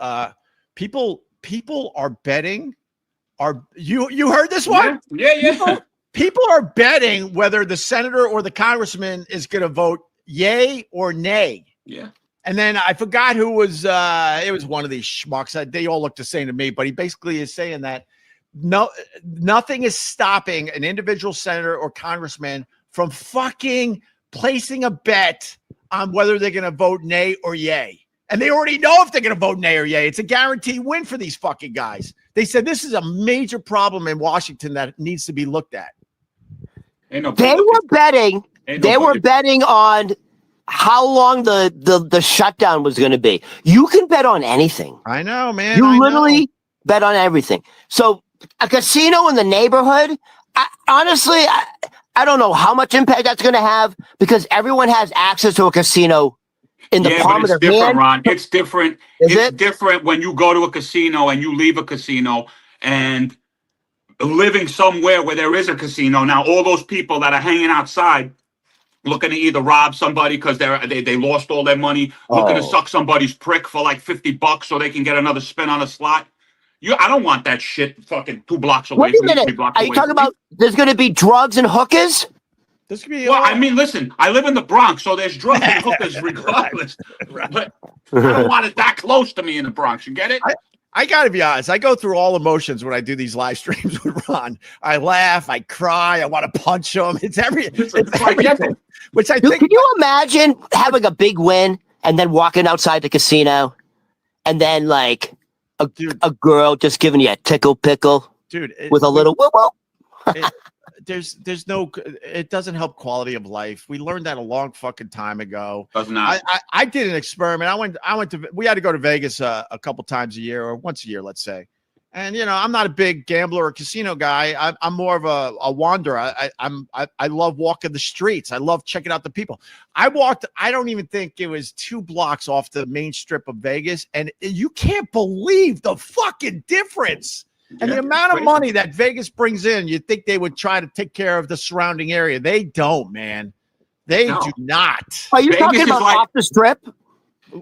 people are betting. You heard this one? Yeah. People are betting whether the senator or the congressman is going to vote yay or nay. Yeah. And then I forgot who was. It was one of these schmucks. They all look the same to me, but he basically is saying that nothing is stopping an individual senator or congressman from fucking placing a bet on whether they're going to vote nay or yay. And they already know if they're going to vote nay or yay. It's a guaranteed win for these fucking guys. They said this is a major problem in Washington that needs to be looked at. They were betting. They were betting on how long the shutdown was going to be. You can bet on anything. I know, man. You literally bet on everything. So a casino in the neighborhood, honestly, I don't know how much impact that's going to have because everyone has access to a casino in the palm of their hand. Different, Ron. It's different. It's different when you go to a casino and you leave a casino and living somewhere where there is a casino. Now, all those people that are hanging outside looking to either rob somebody because they lost all their money, looking to suck somebody's prick for like $50 so they can get another spin on a slot. I don't want that shit fucking 2 blocks away. Wait a minute. Are you talking about there's going to be drugs and hookers? This could be. Well, I mean, listen, I live in the Bronx, so there's drugs and hookers regardless. Right. But I don't want it that close to me in the Bronx. You get it? I got to be honest. I go through all emotions when I do these live streams with Ron. I laugh, I cry, I want to punch him. It's everything. Which I think. Can you imagine having a big win and then walking outside the casino, and then like a girl just giving you a tickle pickle, with a little whoop whoop. There's no, it doesn't help quality of life. We learned that a long fucking time ago. Does not. I did an experiment. We had to go to Vegas a couple times a year or once a year, let's say. And, I'm not a big gambler or casino guy. I'm more of a wanderer. I love walking the streets. I love checking out the people. I don't even think it was 2 blocks off the main strip of Vegas. And you can't believe the fucking difference. And the amount of money that Vegas brings in, you'd think they would try to take care of the surrounding area. They don't, man. They do not. Are you talking about off the strip?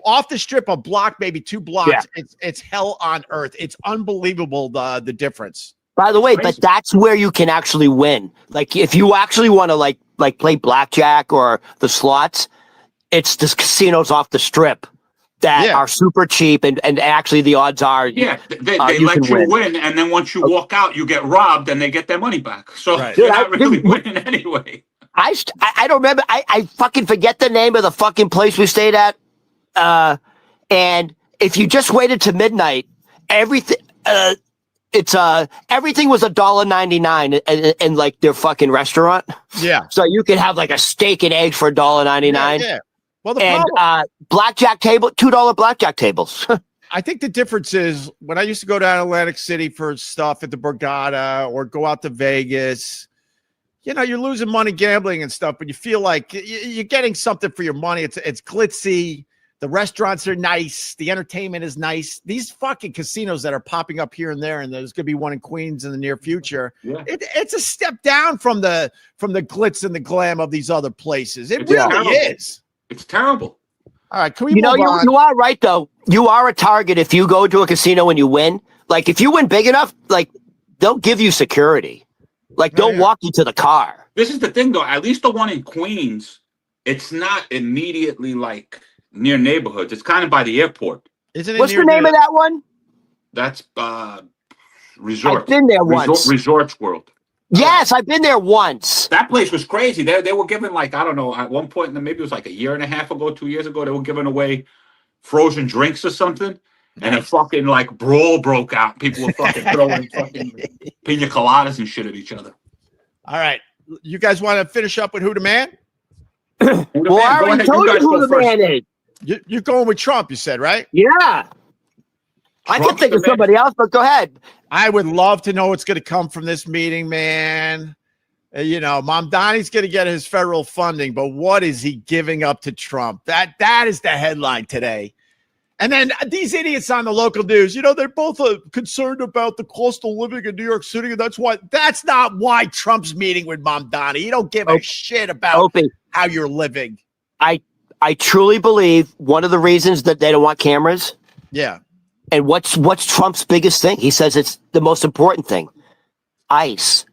Off the strip, a block, maybe 2 blocks. Yeah. It's hell on earth. It's unbelievable the difference. By the way, but that's where you can actually win. Like if you actually want to like play blackjack or the slots, it's the casinos off the strip that are super cheap and actually the odds are they let you win, and then once you walk out you get robbed and they get their money back, so you're not really winning anyway. I don't remember. I fucking forget the name of the fucking place we stayed at, and if you just waited to midnight, everything everything was $1.99 in like their fucking restaurant. So you could have like a steak and eggs for $1.99. Yeah. Well, blackjack table, $2 blackjack tables. I think the difference is when I used to go down to Atlantic City for stuff at the Borgata or go out to Vegas, you're losing money gambling and stuff, but you feel like you're getting something for your money. It's glitzy. The restaurants are nice. The entertainment is nice. These fucking casinos that are popping up here and there, and there's going to be one in Queens in the near future. Yeah. It's a step down from the glitz and the glam of these other places. It really is. It's terrible. All right, can we move on? You are right, though. You are a target if you go to a casino and you win. Like, if you win big enough, like, they'll give you security. Like, they'll walk you to the car. This is the thing, though. At least the one in Queens, it's not immediately, like, near neighborhoods. It's kind of by the airport. Isn't it? What's the name of that one? That's Resort. I've been there once. Resorts World. Yes, I've been there once. That place was crazy. They were giving, like, I don't know, at one point, maybe it was like a year and a half ago, 2 years ago, they were giving away frozen drinks or something. And a fucking, like, brawl broke out. People were fucking throwing fucking pina coladas and shit at each other. All right. You guys want to finish up with Who the Man? Well, I already told you who the man is. You're going with Trump, you said, right? Yeah. I could think of somebody else, but go ahead. I would love to know what's going to come from this meeting, man. Mamdani's going to get his federal funding, but what is he giving up to Trump? That is the headline today. And then these idiots on the local news, they're both concerned about the cost of living in New York City. And that's not why Trump's meeting with Mamdani. You don't give a shit about Opie, how you're living. I truly believe one of the reasons that they don't want cameras. Yeah. And what's Trump's biggest thing? He says it's the most important thing. ICE.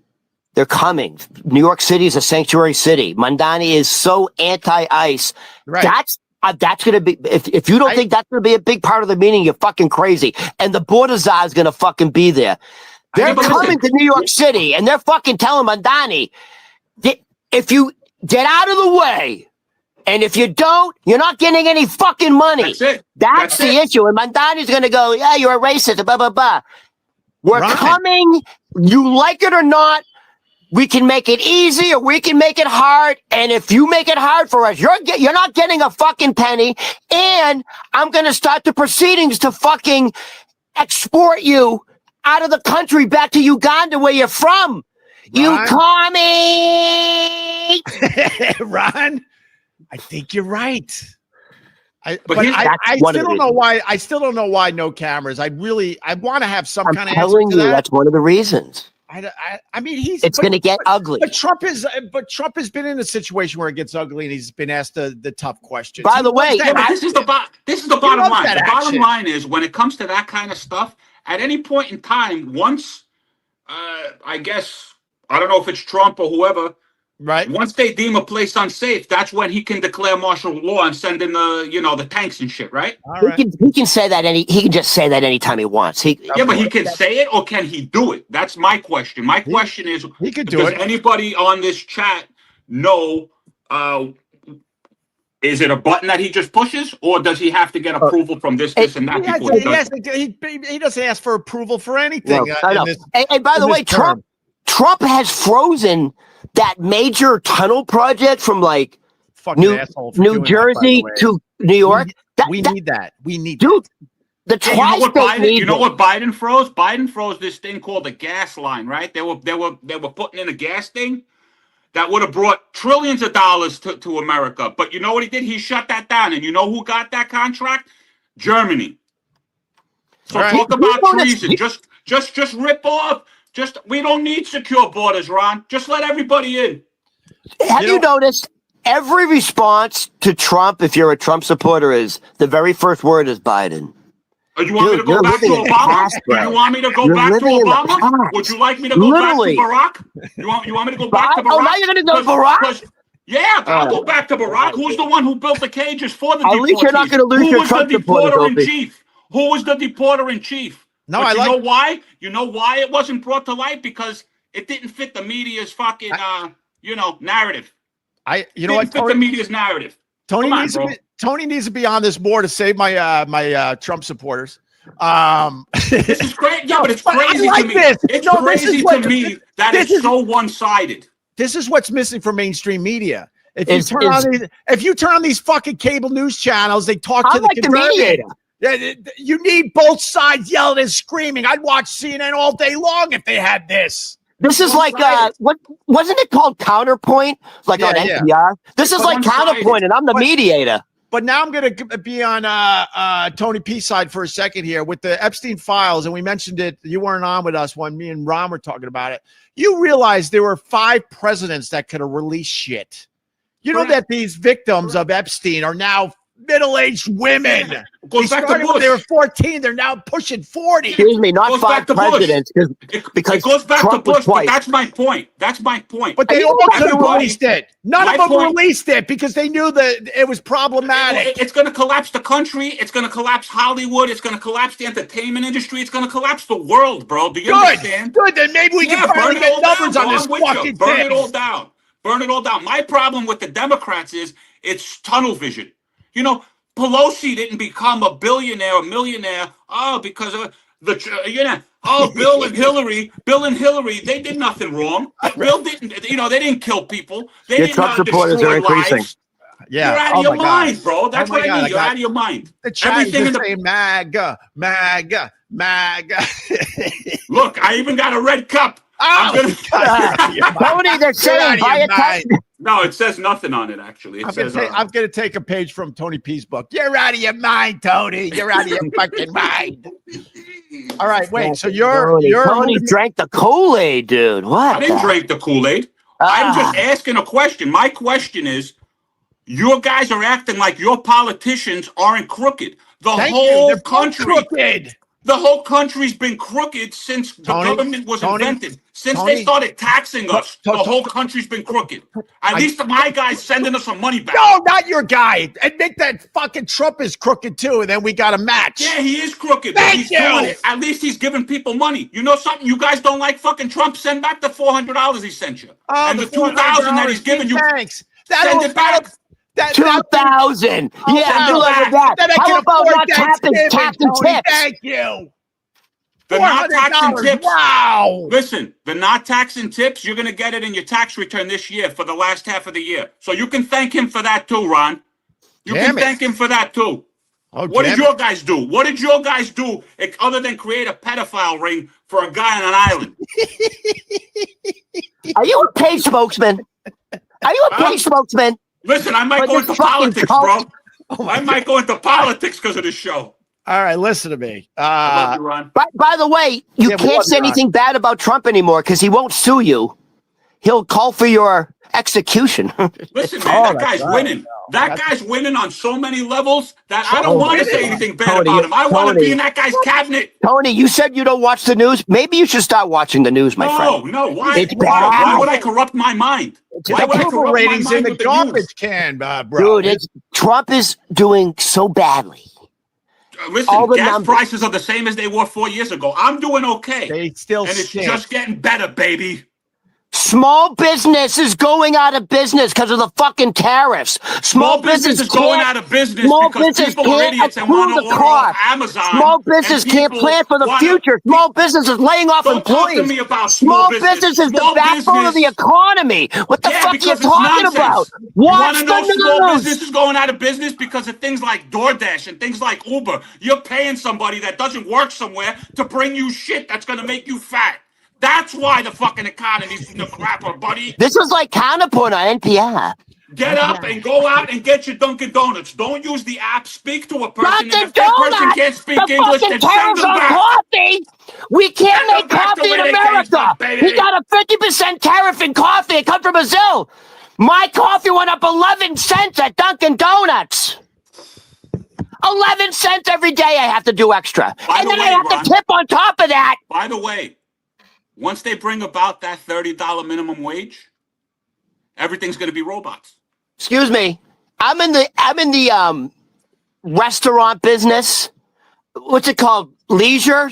They're coming. New York City is a sanctuary city. Mamdani is so anti-ICE. Right. That's going to be, if you don't think that's going to be a big part of the meeting, you're fucking crazy. And the border czar is going to fucking be there. They're coming to New York City and they're fucking telling Mamdani, if you get out of the way, and if you don't, you're not getting any fucking money. That's it. That's the issue. And Mamdani's going to go, yeah, you're a racist, blah, blah, blah. We're coming, you like it or not. We can make it easy or we can make it hard. And if you make it hard for us, you're not getting a fucking penny. And I'm going to start the proceedings to fucking export you out of the country back to Uganda where you're from. You commie! Ron, I think you're right. I still don't know why. I still don't know why no cameras. I want to have some kind of. I'm telling you, that's one of the reasons. I mean, it's going to get ugly. But Trump has been in a situation where it gets ugly, and he's been asked the tough questions. By the way, this is the bottom line. The bottom line is when it comes to that kind of stuff, at any point in time, once, I guess, I don't know if it's Trump or whoever, right? Once they deem a place unsafe, that's when he can declare martial law and send in the tanks and shit, right? He can say that he can just say that anytime he wants. But he can say it, or can he do it? That's my question. My question is, he could do it. Does anybody on this chat know? Is it a button that he just pushes, or does he have to get approval from this and that? He doesn't ask for approval for anything. And by the way, Trump has frozen that major tunnel project from like New Jersey to New York. We need that. We need dude. The tri-state you know what Biden froze? Biden froze this thing called the gas line, right? They were putting in a gas thing that would have brought trillions of dollars to America. But you know what he did? He shut that down. And you know who got that contract? Germany. So talk about treason. Just rip off. We don't need secure borders, Ron. Just let everybody in. Have you noticed every response to Trump, if you're a Trump supporter, is the very first word is Biden. You want me to go back to Obama? You want me to go back to Obama? Would you like me to go back to Barack? You want me to go back to Barack? Oh, now you're going to go Barack? Yeah, I'll go back to Barack. Who's the one who built the cages for the deportees? At least you're not going to lose your Trump supporters. Who was the deporter in chief? No, you know why? You know why it wasn't brought to light? Because it didn't fit the media's fucking narrative. Fit the media's narrative. Tony needs to be on this more to save my Trump supporters. This is great. Yeah, but it's crazy to me. It's crazy to me that it's so one-sided. This is what's missing from mainstream media. If you turn on these fucking cable news channels, they talk to the mediator. You need both sides yelling and screaming. I'd watch CNN all day long if they had this. This is like what wasn't it called Counterpoint? Like on NPR. Yeah. This is like Counterpoint, and I'm the mediator. But now I'm going to be on Tony P's side for a second here with the Epstein files, and we mentioned it. You weren't on with us when me and Ron were talking about it. You realize there were 5 presidents that could have released shit. You know that these victims of Epstein are now middle-aged women. They started when they were 14. They're now pushing 40. Excuse me, not 5 presidents. Because it goes back Trump to Bush, but that's my point. That's my point. But they all could have released it. None of them released it because they knew that it was problematic. It's going to collapse the country. It's going to collapse Hollywood. It's going to collapse the entertainment industry. It's going to collapse the world, bro. Do you understand? Good. Then maybe we can finally get numbers on this fucking thing. Burn it all down. Burn it all down. My problem with the Democrats is it's tunnel vision. You know, Pelosi didn't become a billionaire or millionaire because of Bill and Hillary, they did nothing wrong. Bill didn't, they didn't kill people. They didn't Trump supporters are increasing. Lives. Yeah. You're out of your mind, bro. That's what I mean. You're out of your mind. The chat is just saying MAGA, MAGA, MAGA. Look, I even got a red cup. Tony, they're saying buy a No, it says nothing on it, actually. I'm going to take a page from Tony P's book. You're out of your mind, Tony. You're out of your fucking mind. All right, wait. So Tony drank the Kool-Aid, dude. What? I didn't drink the Kool-Aid. I'm just asking a question. My question is, your guys are acting like your politicians aren't crooked. The whole country's been crooked since the government was invented. Since they started taxing us, the whole country's been crooked. At least my guy's sending us some money back. No, not your guy. Admit that fucking Trump is crooked too, and then we got a match. Yeah, he is crooked. He's doing it. At least he's giving people money. You know something? You guys don't like fucking Trump? Send back the $400 he sent you. And the $2,000 that he's giving you. Thanks. Send it back. 2,000. Yeah, you look at that. How about not taxing tips? Thank you. The not taxing tips. Wow. Listen, the not taxing tips, you're going to get it in your tax return this year for the last half of the year. So you can thank him for that too, Ron. You can thank him for that too. Oh, what did your guys do? What did your guys do other than create a pedophile ring for a guy on an island? Are you a paid spokesman? Are you a paid spokesman? Listen, I might go into politics, bro. I might go into politics because of this show. All right, listen to me. I love you, Ron. By the way, you can't say anything bad about Trump anymore because he won't sue you. He'll call for your execution. Listen, man, that guy's winning. That guy's winning on so many levels that I don't want to say anything bad about him. I want to be in that guy's cabinet. Tony, you said you don't watch the news. Maybe you should start watching the news, my friend. No. Why would I corrupt my mind? Why would I corrupt my ratings in mind the garbage can, bro? Dude, Trump is doing so badly. Listen, gas prices are the same as they were 4 years ago. I'm doing okay. They still and it's just getting better, baby. Small business is going out of business because of the fucking tariffs. Small business is going out of business because people are idiots and want to order off Amazon. Small business can't plan for the future. Small business is laying off employees. Talk to me about small business is the backbone of the economy. What the fuck are you talking about? Watch the news. Small business is going out of business because of things like DoorDash and things like Uber. You're paying somebody that doesn't work somewhere to bring you shit that's going to make you fat. That's why the fucking economy's in the crapper, buddy. This is like counterpoint on NPR. Get up and go out and get your Dunkin' Donuts. Don't use the app. Speak to a person. And if that person can't speak English, then send them back. Coffee. We can't make coffee in America. We got a 50% tariff in coffee. It comes from Brazil. My coffee went up 11 cents at Dunkin' Donuts. 11 cents every day I have to do extra. And then I have to tip on top of that. By the way, once they bring about that $30 minimum wage, everything's going to be robots. Excuse me. I'm in the restaurant business. What's it called? Leisure,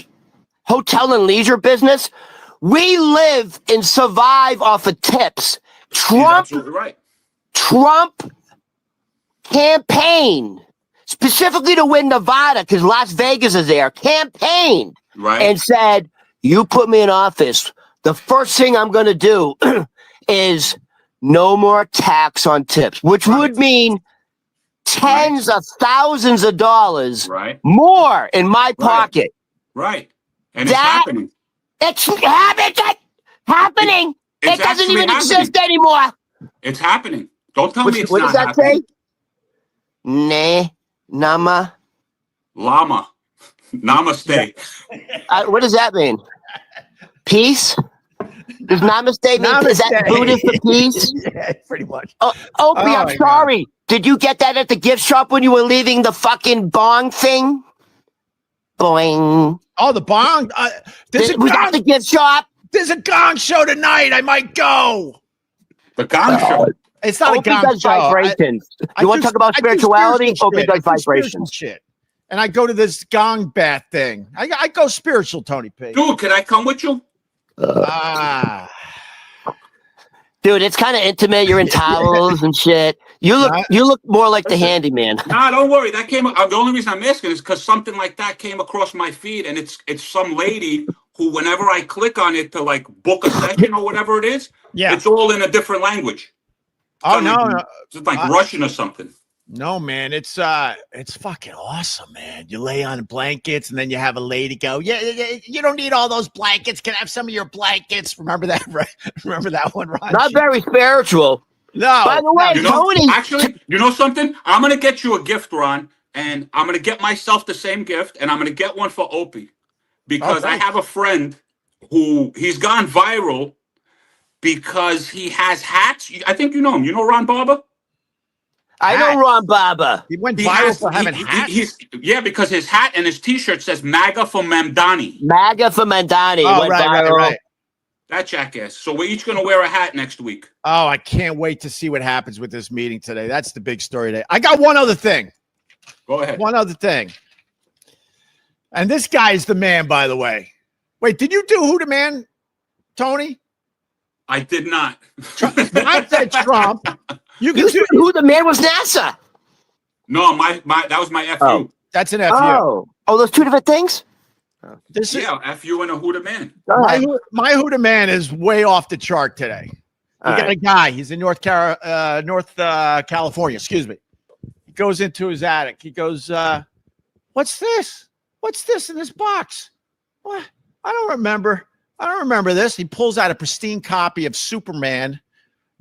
hotel and leisure business. We live and survive off of tips. Trump campaign specifically to win Nevada because Las Vegas is there. Campaigned and said, "You put me in office. The first thing I'm going to do is no more tax on tips," which would mean tens of thousands of dollars more in my pocket. Right. And it's happening. It's happening. It doesn't even exist anymore. It's happening. Don't tell me it's not happening. What does that say? Nama. Llama. Namaste. What does that mean? Peace? Does namaste mean, is that Buddhist for peace? Yeah, pretty much. Opie, I'm sorry. God. Did you get that at the gift shop when you were leaving the fucking bong thing? Boing. Oh, the bong? We got the gift shop. There's a gong show tonight. I might go. The gong show? It's not Opie a gong does show. Vibrations. You want to talk about spirituality? Opie does vibrations. Shit. And I go to this gong bath thing. I go spiritual, Tony P. Dude, can I come with you? Dude, it's kind of intimate. You're in towels and shit. You look more like the handyman. Nah, don't worry. That came. The only reason I'm asking is because something like that came across my feed, and it's some lady who, whenever I click on it to like book a session or whatever it is, it's all in a different language. Oh no, it's like Russian or something. No, man, it's fucking awesome, man. You lay on blankets, and then you have a lady go, yeah, you don't need all those blankets. Can I have some of your blankets? Remember that, right? Remember that one, Ron? Not very spiritual. No. By the way, Tony. Actually, you know something? I'm going to get you a gift, Ron, and I'm going to get myself the same gift, and I'm going to get one for Opie. Because I have a friend who he's gone viral because he has hats. I think you know him. You know Ron Barber? I know Ron Barber. He went viral for having hats? Because his hat and his T-shirt says MAGA for Mamdani. MAGA for Mamdani. Oh, right. That jackass. So we're each going to wear a hat next week. Oh, I can't wait to see what happens with this meeting today. That's the big story today. I got one other thing. Go ahead. One other thing. And this guy is the man, by the way. Wait, did you do Who the Man, Tony? I did not. I said Trump. You do Who the Man was NASA. No, that was my FU. Oh, that's an FU. Oh, those two different things? FU and a Who the Man. My Who the Man is way off the chart today. We got a guy. He's in North California. Excuse me. He goes into his attic. He goes, what's this? What's this in this box? What? I don't remember this. He pulls out a pristine copy of Superman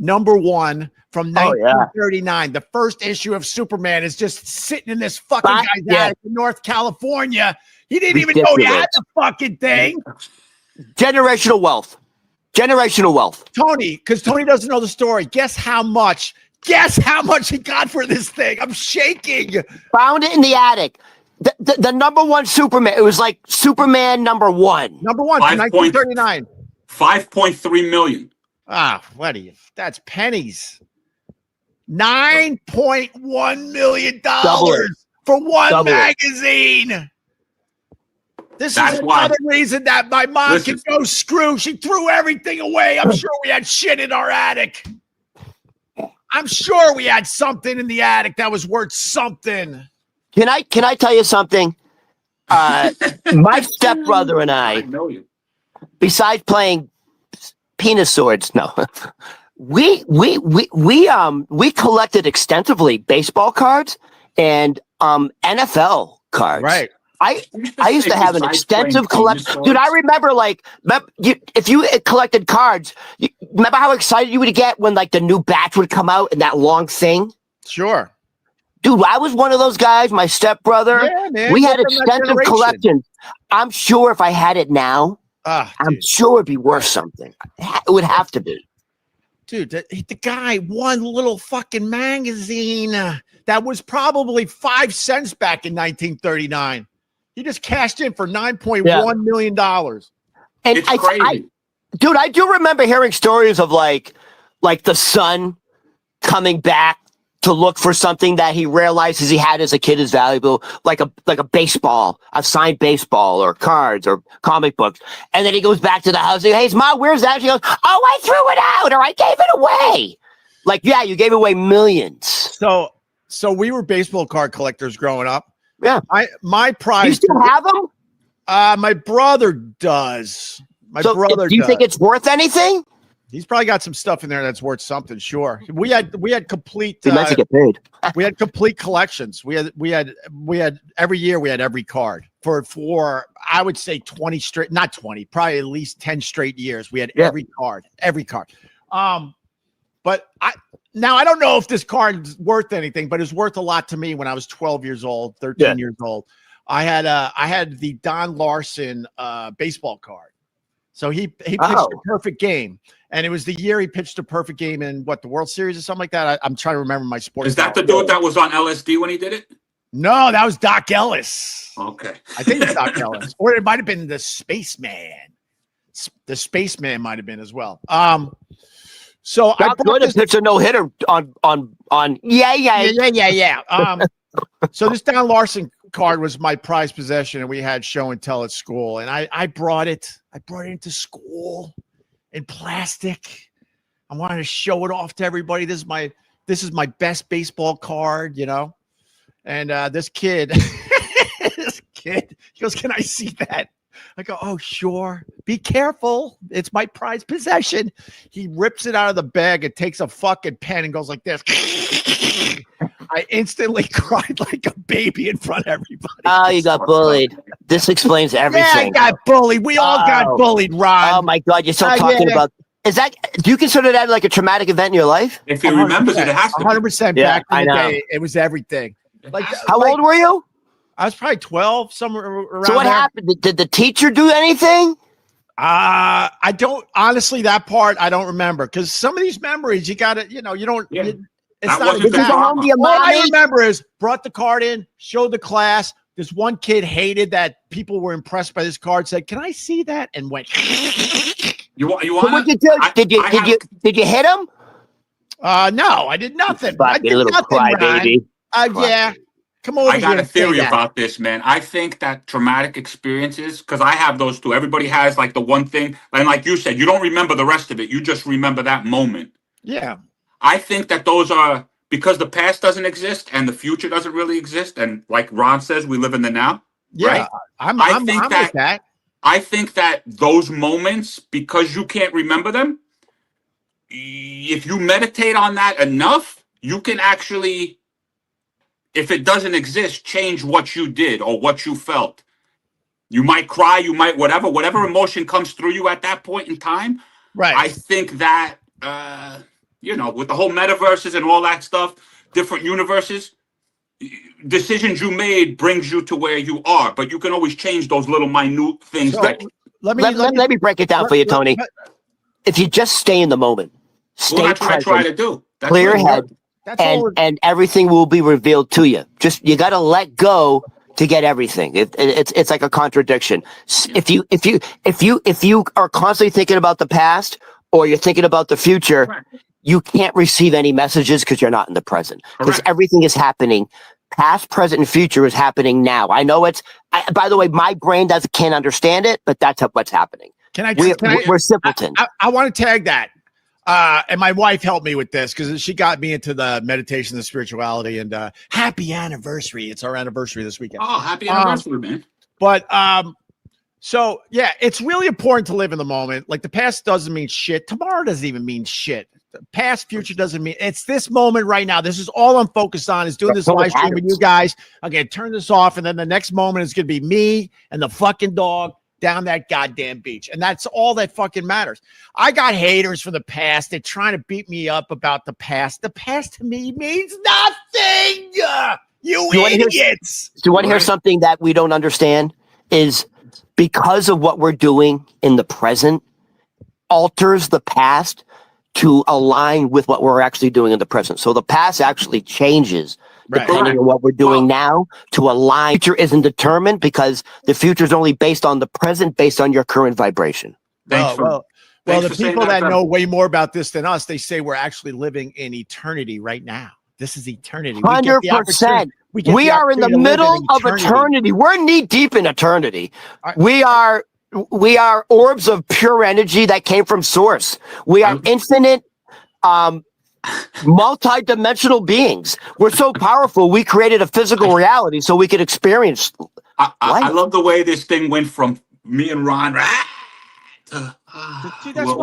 #1 from 1939. The first issue of Superman is just sitting in this fucking guy's attic in North California. He didn't even know he had the fucking thing. Generational wealth. Tony, because Tony doesn't know the story. Guess how much he got for this thing? I'm shaking. Found it in the attic. The #1 Superman. It was like Superman #1. #1 from 1939. 5.3 million. What are you? That's pennies. $9.1 million for one magazine. This is another reason that my mom can go screw. She threw everything away. I'm sure we had shit in our attic. I'm sure we had something in the attic that was worth something. Can I tell you something? My stepbrother and I know you. Besides playing penis swords, no, we collected extensively baseball cards and NFL cards. Right. I used to have an extensive collection. Dude, I remember if you collected cards, remember how excited you would get when like the new batch would come out and that long thing? Sure. Dude, I was one of those guys, my stepbrother. Yeah, we had extensive collections. I'm sure if I had it now, I'm sure it'd be worth something. It would have to be. Dude, the guy, one little fucking magazine that was probably 5 cents back in 1939. He just cashed in for $9.1 million. And it's crazy. Dude, I do remember hearing stories of like the son coming back to look for something that he realizes he had as a kid is valuable, like a baseball, a signed baseball or cards or comic books. And then he goes back to the house and hey, Mom, where's that? She goes, oh, I threw it out or I gave it away. Like, yeah, you gave away millions. So we were baseball card collectors growing up. Yeah. My prize. You still have them? My brother does. Do you think it's worth anything? He's probably got some stuff in there that's worth something. Sure. We had complete. He meant to get paid. We had complete collections. We had every year we had every card for I would say 20 straight, not 20, probably at least 10 straight years. We had every card. But I don't know if this card's worth anything, but it's worth a lot to me when I was 12 years old, 13 years old. I had the Don Larson baseball card. So he pitched a perfect game. And it was the year he pitched a perfect game in the World Series or something like that. I'm trying to remember my sports. Is that the dude that was on LSD when he did it? No, that was Doc Ellis. Okay. I think it's Doc Ellis. Or it might have been the Spaceman. The Spaceman might have been as well. So I brought this pitch a no-hitter on yeah. So this Don Larson card was my prized possession, and we had show and tell at school. And I brought it into school in plastic. I wanted to show it off to everybody. This is my best baseball card, you know. And this kid, he goes, "Can I see that?" I go, "Oh, sure. Be careful. It's my prized possession." He rips it out of the bag and takes a fucking pen and goes like this. I instantly cried like a baby in front of everybody. Oh, you got bullied. This explains everything. Yeah, I got bullied. We all got bullied, Ron. Oh my God, you're still talking about. Do you consider that like a traumatic event in your life? If he remembers it, it has to 100%. Yeah, back in the day, it was everything. Like, how old were you? I was probably 12, somewhere around. So what happened? Did the teacher do anything? I don't, honestly, that part I don't remember, because some of these memories you gotta, you don't. Yeah. It's That not wasn't good. the trauma. All I remember is brought the card in, showed the class. This one kid hated that people were impressed by this card. Said, "Can I see that?" And went. You want? So what did you do? Did you hit him? No, I did nothing. I did little crybaby. Yeah. Come over I got here a theory about this, man. I think that traumatic experiences, because I have those too. Everybody has like the one thing, and like you said, you don't remember the rest of it. You just remember that moment. Yeah. I think that those are because the past doesn't exist and the future doesn't really exist, and like Ron says, we live in the now. Yeah, right? I'm with that. I think that those moments, because you can't remember them, if you meditate on that enough, you can actually, if it doesn't exist, change what you did or what you felt. You might cry, you might whatever emotion comes through you at that point in time. Right. I think that, with the whole metaverses and all that stuff, different universes, decisions you made brings you to where you are, but you can always change those little minute things. So, let me break it down for you, Tony. If you just stay in the moment, that's what I try to do. That's clear your head, and everything will be revealed to you. Just you got to let go to get everything. It's like a contradiction. If you are constantly thinking about the past or you're thinking about the future, you can't receive any messages because you're not in the present. Because everything is happening. Past, present, and future is happening now. I know by the way, my brain can't understand it, but that's what's happening. We're simpletons. I want to tag that. And my wife helped me with this because she got me into the meditation and spirituality, and happy anniversary. It's our anniversary this weekend. Oh, happy anniversary, man. But so yeah, it's really important to live in the moment. Like the past doesn't mean shit. Tomorrow doesn't even mean shit. The past, future doesn't mean. It's this moment right now. This is all I'm focused on, is doing this live stream with you guys. Okay, turn this off, and then the next moment is gonna be me and the fucking dog down that goddamn beach. And that's all that fucking matters. I got haters from the past. They're trying to beat me up about the past. The past to me means nothing. You idiots. Do you want to hear something that we don't understand? Is because of what we're doing in the present alters the past to align with what we're actually doing in the present. So the past actually changes depending on what we're doing now to align. The future isn't determined because the future is only based on the present, based on your current vibration. Well, the people that know way more about this than us, they say we're actually living in eternity right now. This is eternity. 100%. We are in the middle of eternity. We're knee deep in eternity. We are orbs of pure energy that came from source. We are infinite, multi-dimensional beings. We're so powerful. We created a physical reality so we could experience. I love the way this thing went from me and Ron. See, that's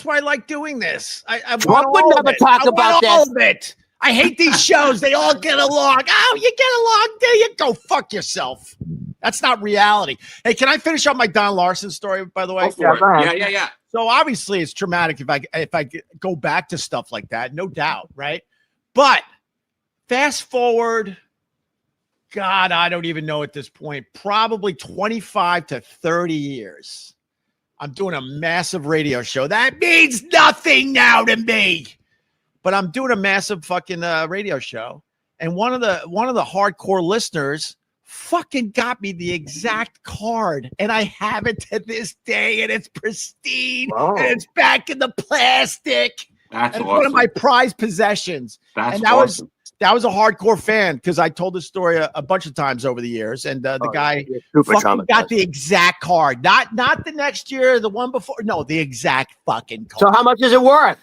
why I like doing this. Trump would never talk about all of it. I hate these shows. They all get along. Oh, you get along? There you go. Fuck yourself. That's not reality. Hey, can I finish up my Don Larson story, by the way? Yeah. So obviously it's traumatic if I go back to stuff like that, no doubt, right? But fast forward, God, I don't even know at this point, probably 25 to 30 years. I'm doing a massive radio show. That means nothing now to me. But I'm doing a massive fucking radio show. And one of the hardcore listeners fucking got me the exact card, and I have it to this day, and it's pristine, and it's back in the plastic. That's awesome. One of my prized possessions. That was a hardcore fan because I told this story a bunch of times over the years, and the guy fucking got the exact card, not the next year, the one before, no, the exact fucking card. So how much is it worth?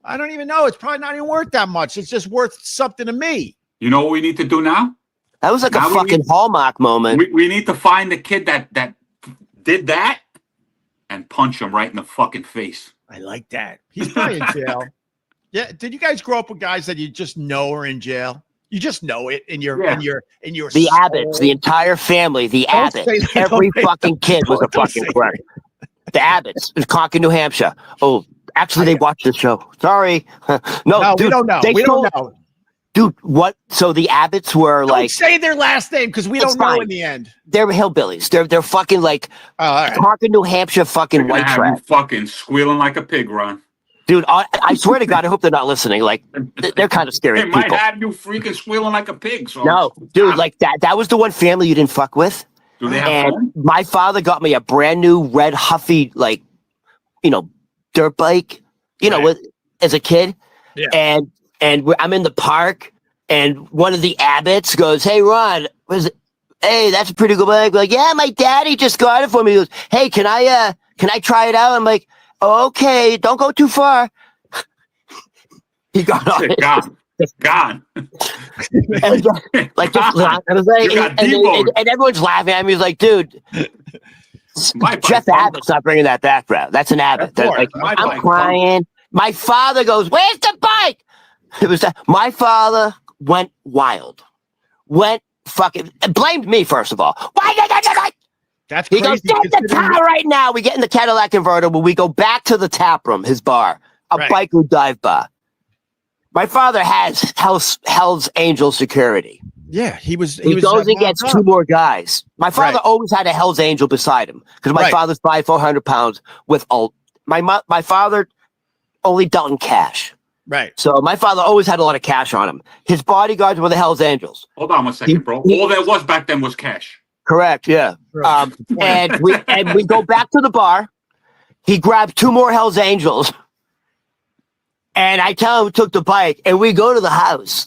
I don't even know. It's probably not even worth that much. It's just worth something to me. You know what we need to do now? That was like a fucking Hallmark moment. We need to find the kid that did that and punch him right in the fucking face. I like that. He's probably in jail. Yeah. Did you guys grow up with guys that you just know are in jail? You just know it in your the Abbotts, the entire family, the Abbotts. Every fucking kid was a fucking clerk. The Abbotts, Concord, New Hampshire. Oh, Actually, they watched the show. Sorry. No, dude, we don't know. We don't know. Dude, what? So the Abbotts were don't say their last name because we don't know in the end. They're hillbillies. They're fucking like talking New Hampshire fucking white trash. You fucking squealing like a pig, Ron. Dude, I swear to God, I hope they're not listening. Like, they're kind of scary. They might have you freaking squealing like a pig. So no, dude, like that was the one family you didn't fuck with. Do they have phone? My father got me a brand new red Huffy, like, dirt bike, as a kid. Yeah. And I'm in the park, and one of the Abbotts goes, "Hey, Ron, hey, that's a pretty good bike." Like, yeah, my daddy just got it for me. He goes, "Hey, can I try it out?" I'm like, oh, "Okay, don't go too far." He got on it. Gone. and everyone's laughing at me. He's like, "Dude, Jeff Abbott's not bringing that back, bro. That's an Abbott." Like, I'm crying. My father goes, "Where's the bike?" It was that. My father went wild. Went fucking blamed me first of all. Why did I? That's crazy. He goes, "Get the car right now." We get in the Cadillac convertible. We go back to the tap room, his bar, a biker dive bar. My father has Hell's Angel security. Yeah, he goes and gets 2 more guys. My father always had a Hell's Angel beside him because my father's 400 pounds with my father only dealt in cash. Right. So my father always had a lot of cash on him. His bodyguards were the Hell's Angels. Hold on 1 second, bro. All there was back then was cash. Correct. Yeah. And we go back to the bar. He grabbed 2 more Hell's Angels. And I tell him we took the bike, and we go to the house.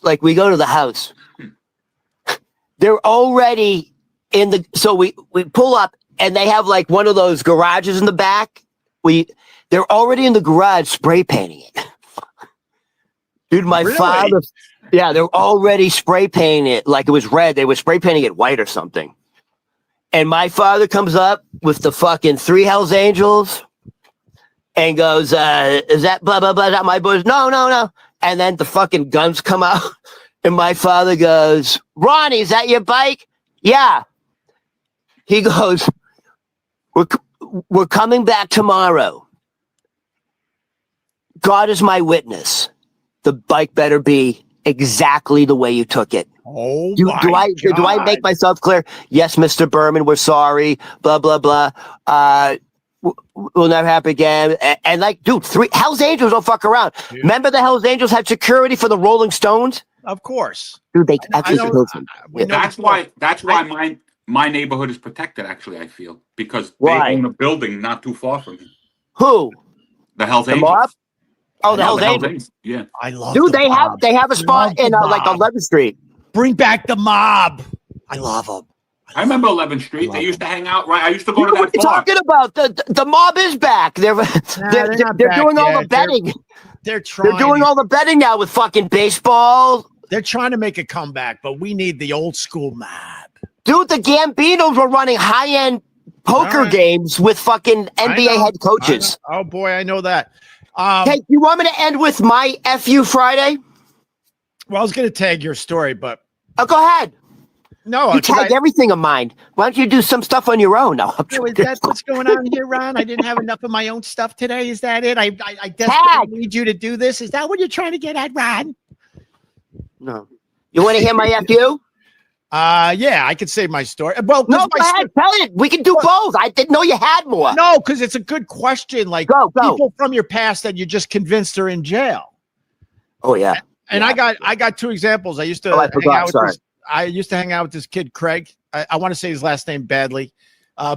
They're already in the. So we pull up, and they have like one of those garages in the back. They're already in the garage spray painting it. Dude, my father. Yeah, they're already spray painting it like it was red. They were spray painting it white or something. And my father comes up with the fucking 3 Hell's Angels. And goes, is that blah, blah, blah, is that my boys? No. And then the fucking guns come out. And my father goes, "Ronnie, is that your bike?" "Yeah." He goes, we're coming back tomorrow. God is my witness. The bike better be exactly the way you took it. Oh, do I make myself clear? "Yes, Mr. Berman, we're sorry. Blah, blah, blah. We'll never happen again." And like, dude, 3 Hell's Angels don't fuck around. Dude. Remember the Hell's Angels had security for the Rolling Stones? Of course. Dude, they actually killed them. That's why my neighborhood is protected, actually, I feel. Because they own a building not too far from me. Who? The Hell's Angels. Mob? Oh, the Hell's Angels. Yeah. I love Dude, they have a spot in like 11th Street. Bring back the mob. I love them. I remember 11th Street. They used to hang out, right? I used to go to that What are you talking about? The mob is back. They're doing all the betting. They're trying. They're doing all the betting now with fucking baseball. They're trying to make a comeback, but we need the old school mob. Dude, the Gambinos were running high-end poker games with fucking NBA head coaches. Oh, boy, I know that. Hey, you want me to end with my FU Friday? Well, I was going to tag your story, but... Oh, go ahead. No, you tag everything of mine. Why don't you do some stuff on your own? No, is that what's going on here, Ron? I didn't have enough of my own stuff today. Is that it? I desperately need you to do this. Is that what you're trying to get at, Ron? No. You want to hear my FU? Yeah, I could say my story. Well, no, go ahead. Tell it. We can do both. I didn't know you had more. No, because it's a good question. Like people from your past that you just convinced are in jail. Oh yeah. And I got 2 examples. I used to hang out with this kid, Craig. I want to say his last name badly.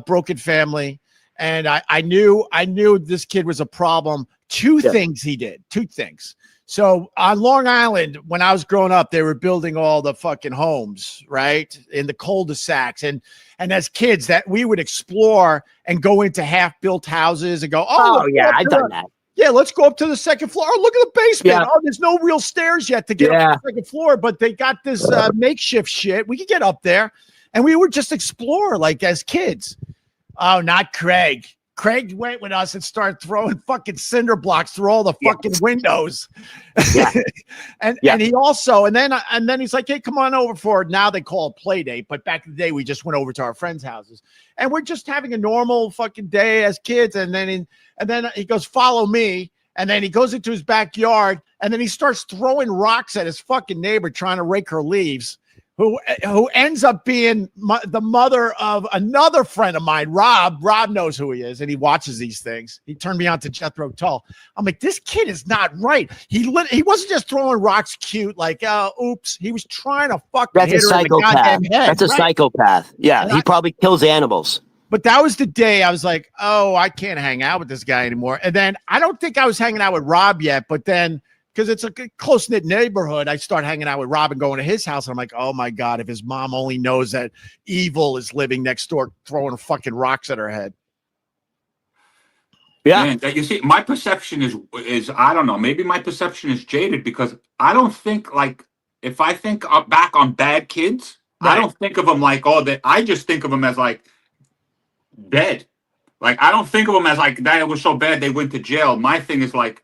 Broken family. And I knew this kid was a problem. 2 things he did. 2 things. So on Long Island, when I was growing up, they were building all the fucking homes, right? In the cul-de-sacs. And as kids that we would explore and go into half-built houses and go, oh yeah, I've done that. Yeah, let's go up to the 2nd floor. Oh, look at the basement. Yeah. Oh, there's no real stairs yet to get up to the 2nd floor, but they got this makeshift shit. We could get up there, and we would just explore like as kids. Oh, not Craig. Craig went with us and started throwing fucking cinder blocks through all the fucking windows. Yeah. and he also, and then he's like, hey, come on over for it. Now they call it play date. But back in the day, we just went over to our friends' houses and we're just having a normal fucking day as kids. And then he goes, follow me. And then he goes into his backyard, and then he starts throwing rocks at his fucking neighbor trying to rake her leaves, who ends up being the mother of another friend of mine, Rob. Rob knows who he is, and he watches these things. He turned me on to Jethro Tull. I'm like, this kid is not right. He wasn't just throwing rocks cute, like, oops. He was trying to fucking hit her in the goddamn head. That's a psychopath. Yeah, he probably kills animals. But that was the day I was like, oh, I can't hang out with this guy anymore. And then I don't think I was hanging out with Rob yet, but then because it's a close-knit neighborhood, I start hanging out with Rob and going to his house. And I'm like, oh my God, if his mom only knows that evil is living next door, throwing fucking rocks at her head. Yeah. Man, you see, my perception is I don't know, maybe my perception is jaded because I don't think like, if I think back on bad kids, right. I don't think of them like, I just think of them as like dead. Like, I don't think of them as like, that was so bad they went to jail. My thing is like,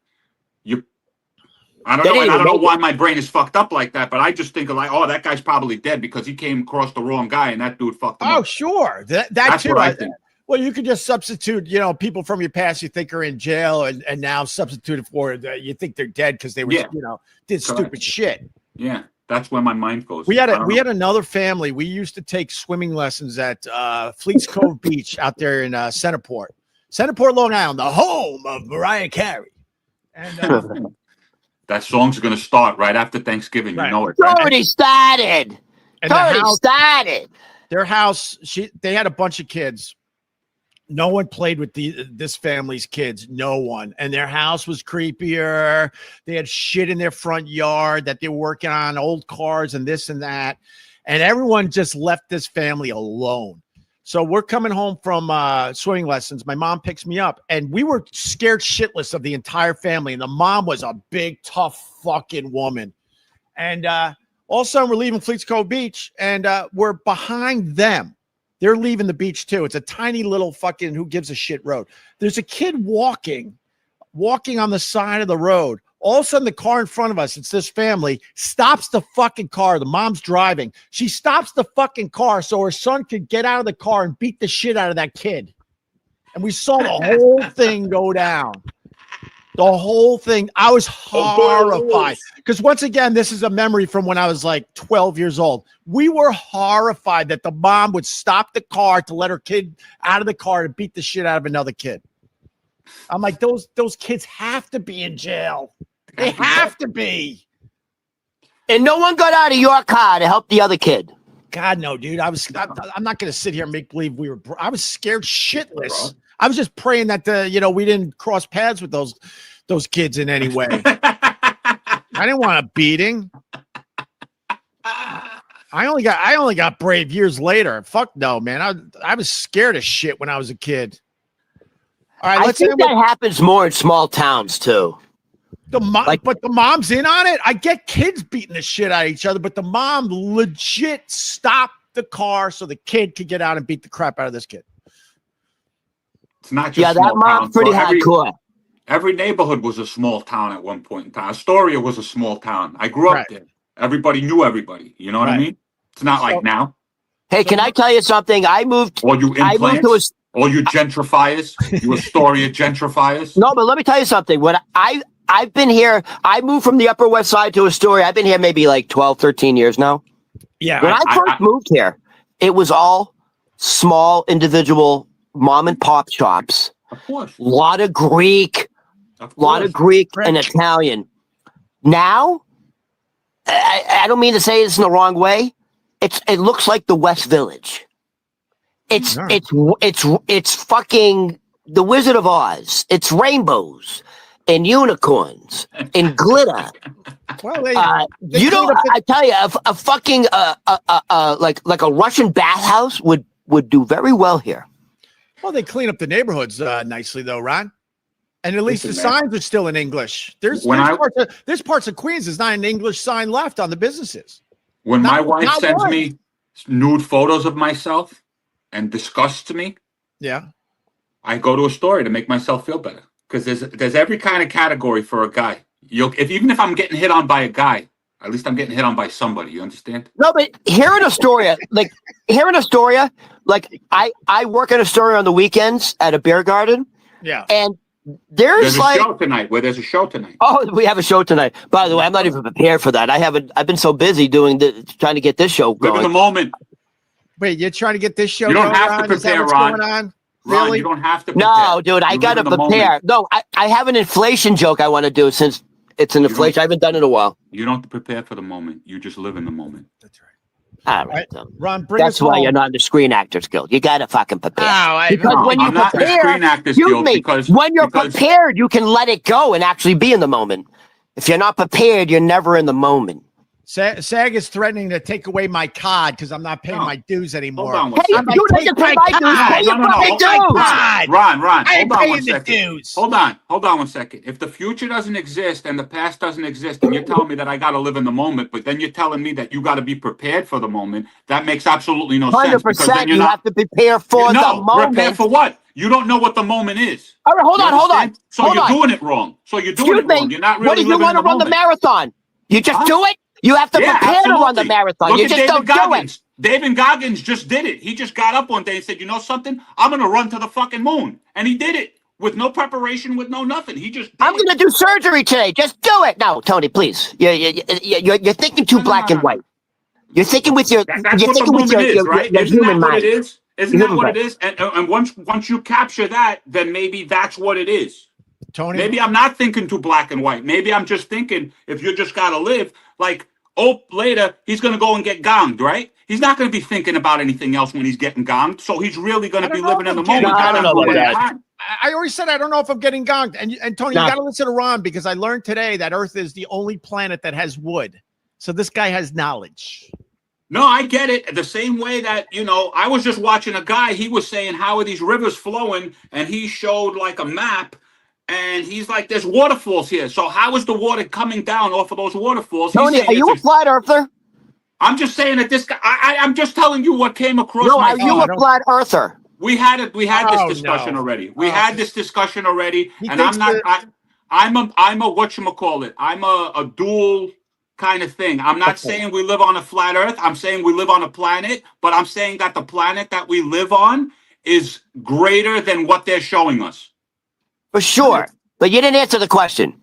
I don't know. And I don't know why my brain is fucked up like that, but I just think of like, that guy's probably dead because he came across the wrong guy and that dude fucked him up. Oh, sure. That's too. I think. Well, you could just substitute, people from your past you think are in jail and now substitute it for you think they're dead because they were, did stupid shit. Yeah. That's where my mind goes. We had another family. We used to take swimming lessons at Fleets Cove Beach out there in Centerport, Long Island, the home of Mariah Carey. And that song's going to start right after Thanksgiving. Right. You know it. Right? Already started. Started. Their house. They had a bunch of kids. No one played with this family's kids. No one. And their house was creepier. They had shit in their front yard that they were working on, old cars and this and that. And everyone just left this family alone. So we're coming home from swimming lessons. My mom picks me up, and we were scared shitless of the entire family. And the mom was a big, tough fucking woman. And all of a sudden, we're leaving Fleets Cove Beach, and we're behind them. They're leaving the beach, too. It's a tiny little fucking who gives a shit road. There's a kid walking on the side of the road. All of a sudden, the car in front of us, it's this family, stops the fucking car. The mom's driving. She stops the fucking car so her son could get out of the car and beat the shit out of that kid. And we saw the whole thing go down. The whole thing. I was horrified. Because once again, this is a memory from when I was like 12 years old. We were horrified that the mom would stop the car to let her kid out of the car to beat the shit out of another kid. I'm like, those kids have to be in jail. They have to be. And no one got out of your car to help the other kid. God, no, dude. I'm not going to sit here and make believe I was scared shitless. I was just praying that we didn't cross paths with those kids in any way. I didn't want a beating. I only got brave years later. Fuck no, man. I was scared of shit when I was a kid. All right, I think that happens more in small towns too. But the mom's in on it. I get kids beating the shit out of each other, but the mom legit stopped the car so the kid could get out and beat the crap out of this kid. It's not just that mom's pretty hardcore. Every neighborhood was a small town at one point in time. Astoria was a small town. I grew up there. Everybody knew everybody. You know what I mean? It's not like now. Hey, can I tell you something? I moved. Or you implants? Or you gentrifiers? You Astoria gentrifiers? No, but let me tell you something. When I've been here, I moved from the Upper West Side to Astoria. I've been here maybe like 12, 13 years now. Yeah. When I first moved here, it was all small individual mom and pop shops. Of course. A lot of Greek. And Italian. Now, I don't mean to say this in the wrong way. It looks like the West Village. It's fucking the Wizard of Oz. It's rainbows and unicorns and glitter. Well, I tell you, a fucking like a Russian bathhouse would do very well here. Well, they clean up the neighborhoods nicely, though, Ron. And at least the signs are still in English. There's parts of Queens there's not an English sign left on the businesses. When my wife sends me nude photos of myself and disgusts me, I go to a store to make myself feel better. Because there's every kind of category for a guy. Even if I'm getting hit on by a guy, at least I'm getting hit on by somebody. You understand? No, but here in Astoria, I work in Astoria on the weekends at a beer garden. Yeah. And There's a show tonight. There's a show tonight. Oh, we have a show tonight. By the way, I'm not even prepared for that. I've been so busy trying to get this show going. Live in the moment. Wait, you're trying to get this show going? You don't have Ron? to prepare, Ron. Going on? Ron, really? You don't have to prepare. No, dude, I got to prepare. No, I have an inflation joke I want to do since it's an inflation. I haven't done it in a while. You don't have to prepare for the moment. You just live in the moment. That's right. All right, Ron, bring that's why you're not in the Screen Actors Guild. You got to fucking prepare. Because when you prepare, when you're prepared, you can let it go and actually be in the moment. If you're not prepared, you're never in the moment. SAG is threatening to take away my card because I'm not paying my dues anymore. Hold on one second. Ron, hold on one second. Hold on one second. If the future doesn't exist and the past doesn't exist, and you're telling me that I got to live in the moment, but then you're telling me that you got to be prepared for the moment, that makes absolutely no sense. 100%. You have to prepare for the moment. Prepare for what? You don't know what the moment is. All right, hold on. So you're doing it wrong. You're not really. What do you want to run the marathon? You just do it. You have to prepare to run the marathon. Look you just don't do it. David Goggins just did it. He just got up one day and said, "You know something? I'm going to run to the fucking moon," and he did it with no preparation, with no nothing. He just. I'm going to do surgery today. Just do it. No, Tony, please. You're thinking too black and white. You're thinking with your. That's what the moment is, right? Isn't that what it is? Isn't that what it is? And once you capture that, then maybe that's what it is. Tony, maybe I'm not thinking too black and white. Maybe I'm just thinking if you just got to live like. Later, he's going to go and get gonged, right? He's not going to be thinking about anything else when he's getting gonged. So he's really going to be living in the moment. I don't know about that. I already said I don't know if I'm getting gonged. And Tony, you got to listen to Ron because I learned today that Earth is the only planet that has wood. So this guy has knowledge. No, I get it. The same way that, I was just watching a guy. He was saying, how are these rivers flowing? And he showed like a map. And he's like, there's waterfalls here. So how is the water coming down off of those waterfalls? Tony, are you a flat earther? I'm just saying that this guy, I'm just telling you what came across my phone. No, are you a flat earther? We had this discussion already. We had this discussion already. And I'm not, I'm a whatchamacallit. I'm a dual kind of thing. I'm not saying we live on a flat earth. I'm saying we live on a planet, but I'm saying that the planet that we live on is greater than what they're showing us. For sure, but you didn't answer the question.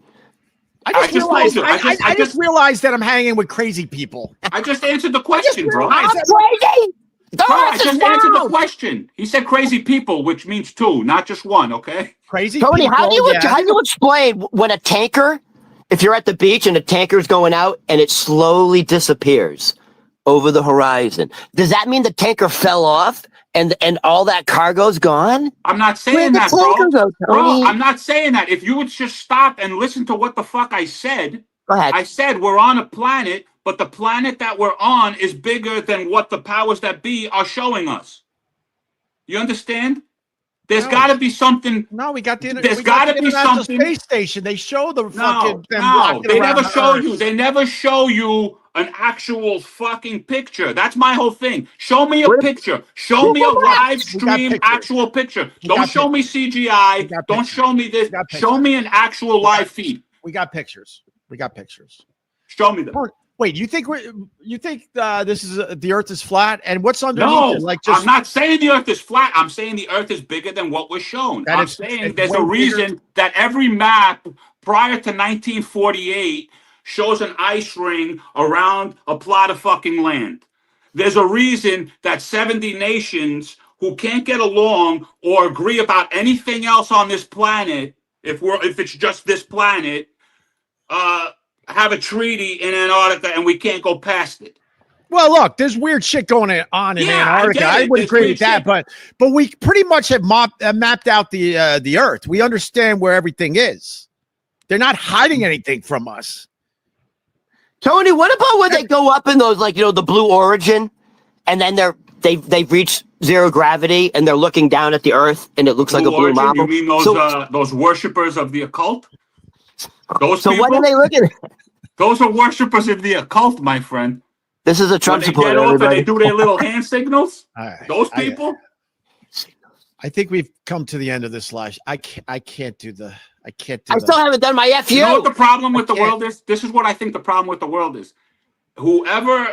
I just realized that I'm hanging with crazy people. I just answered the question, bro. I'm crazy. I just answered the question. He said crazy people, which means two, not just one, okay? Crazy Tony, people, how do you explain when a tanker, if you're at the beach and a tanker's going out and it slowly disappears over the horizon, does that mean the tanker fell off? And all that cargo's gone? I'm not saying that, bro. I'm not saying that. If you would just stop and listen to what the fuck I said. Go ahead. I said we're on a planet, but the planet that we're on is bigger than what the powers that be are showing us. You understand? There's got to be something. No, we got the. There's got to be something. Space station. They show the fucking. No, they never show you. They never show you an actual fucking picture. That's my whole thing. Show me a picture. Show me a live stream actual picture. Don't show me CGI. Don't show me this. Show me an actual live feed. We got pictures. Show me them. Wait, you think this is the Earth is flat? And what's underneath? No, it? I'm not saying the Earth is flat. I'm saying the Earth is bigger than what was shown. I'm saying there's a reason that every map prior to 1948 shows an ice ring around a plot of fucking land. There's a reason that 70 nations who can't get along or agree about anything else on this planet, if it's just this planet, have a treaty in Antarctica and we can't go past it. Well, look, there's weird shit going on in Antarctica. I wouldn't agree with that, but we pretty much have mapped out the Earth. We understand where everything is. They're not hiding anything from us. Tony, what about when they go up in those, the Blue Origin, and then they've reached zero gravity and they're looking down at the Earth and it looks like a blue marble? You mean those worshippers of the occult? Those people? What are they looking at? Those are worshippers of the occult, my friend. This is a Trump supporter. They get off and they do their little hand signals. Those people. I think we've come to the end of this live. I can't do the. I still haven't done my FU. You know what the problem with the world is? This is what I think the problem with the world is. Whoever,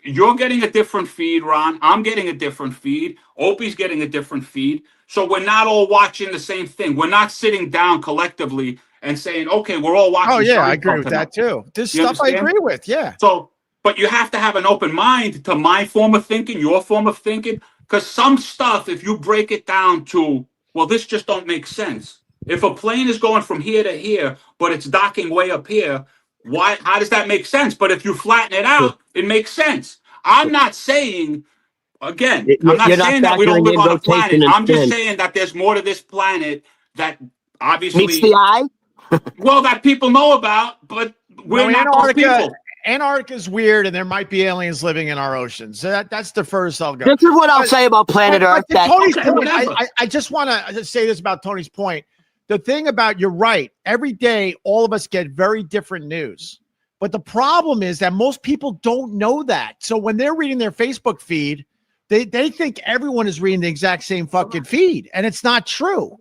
you're getting a different feed, Ron. I'm getting a different feed. Opie's getting a different feed. So we're not all watching the same thing. We're not sitting down collectively and saying, okay, we're all watching. Oh, yeah, I agree with that too. This stuff I agree with, yeah. So, but you have to have an open mind to my form of thinking, your form of thinking, because some stuff, if you break it down to, well, this just don't make sense. If a plane is going from here to here, but it's docking way up here, why? How does that make sense? But if you flatten it out, it makes sense. I'm not saying, again, I'm not saying that we don't live on a planet. I'm just saying that there's more to this planet that obviously meets the eye. Well, that people know about, but we're not those people. Antarctica's weird, and there might be aliens living in our oceans. So that's the first I'll go. This is what I'll say about planet Earth. Tony's point, I just want to say this about Tony's point. The thing about, you're right, every day all of us get very different news. But the problem is that most people don't know that. So when they're reading their Facebook feed, they think everyone is reading the exact same fucking feed, and it's not true.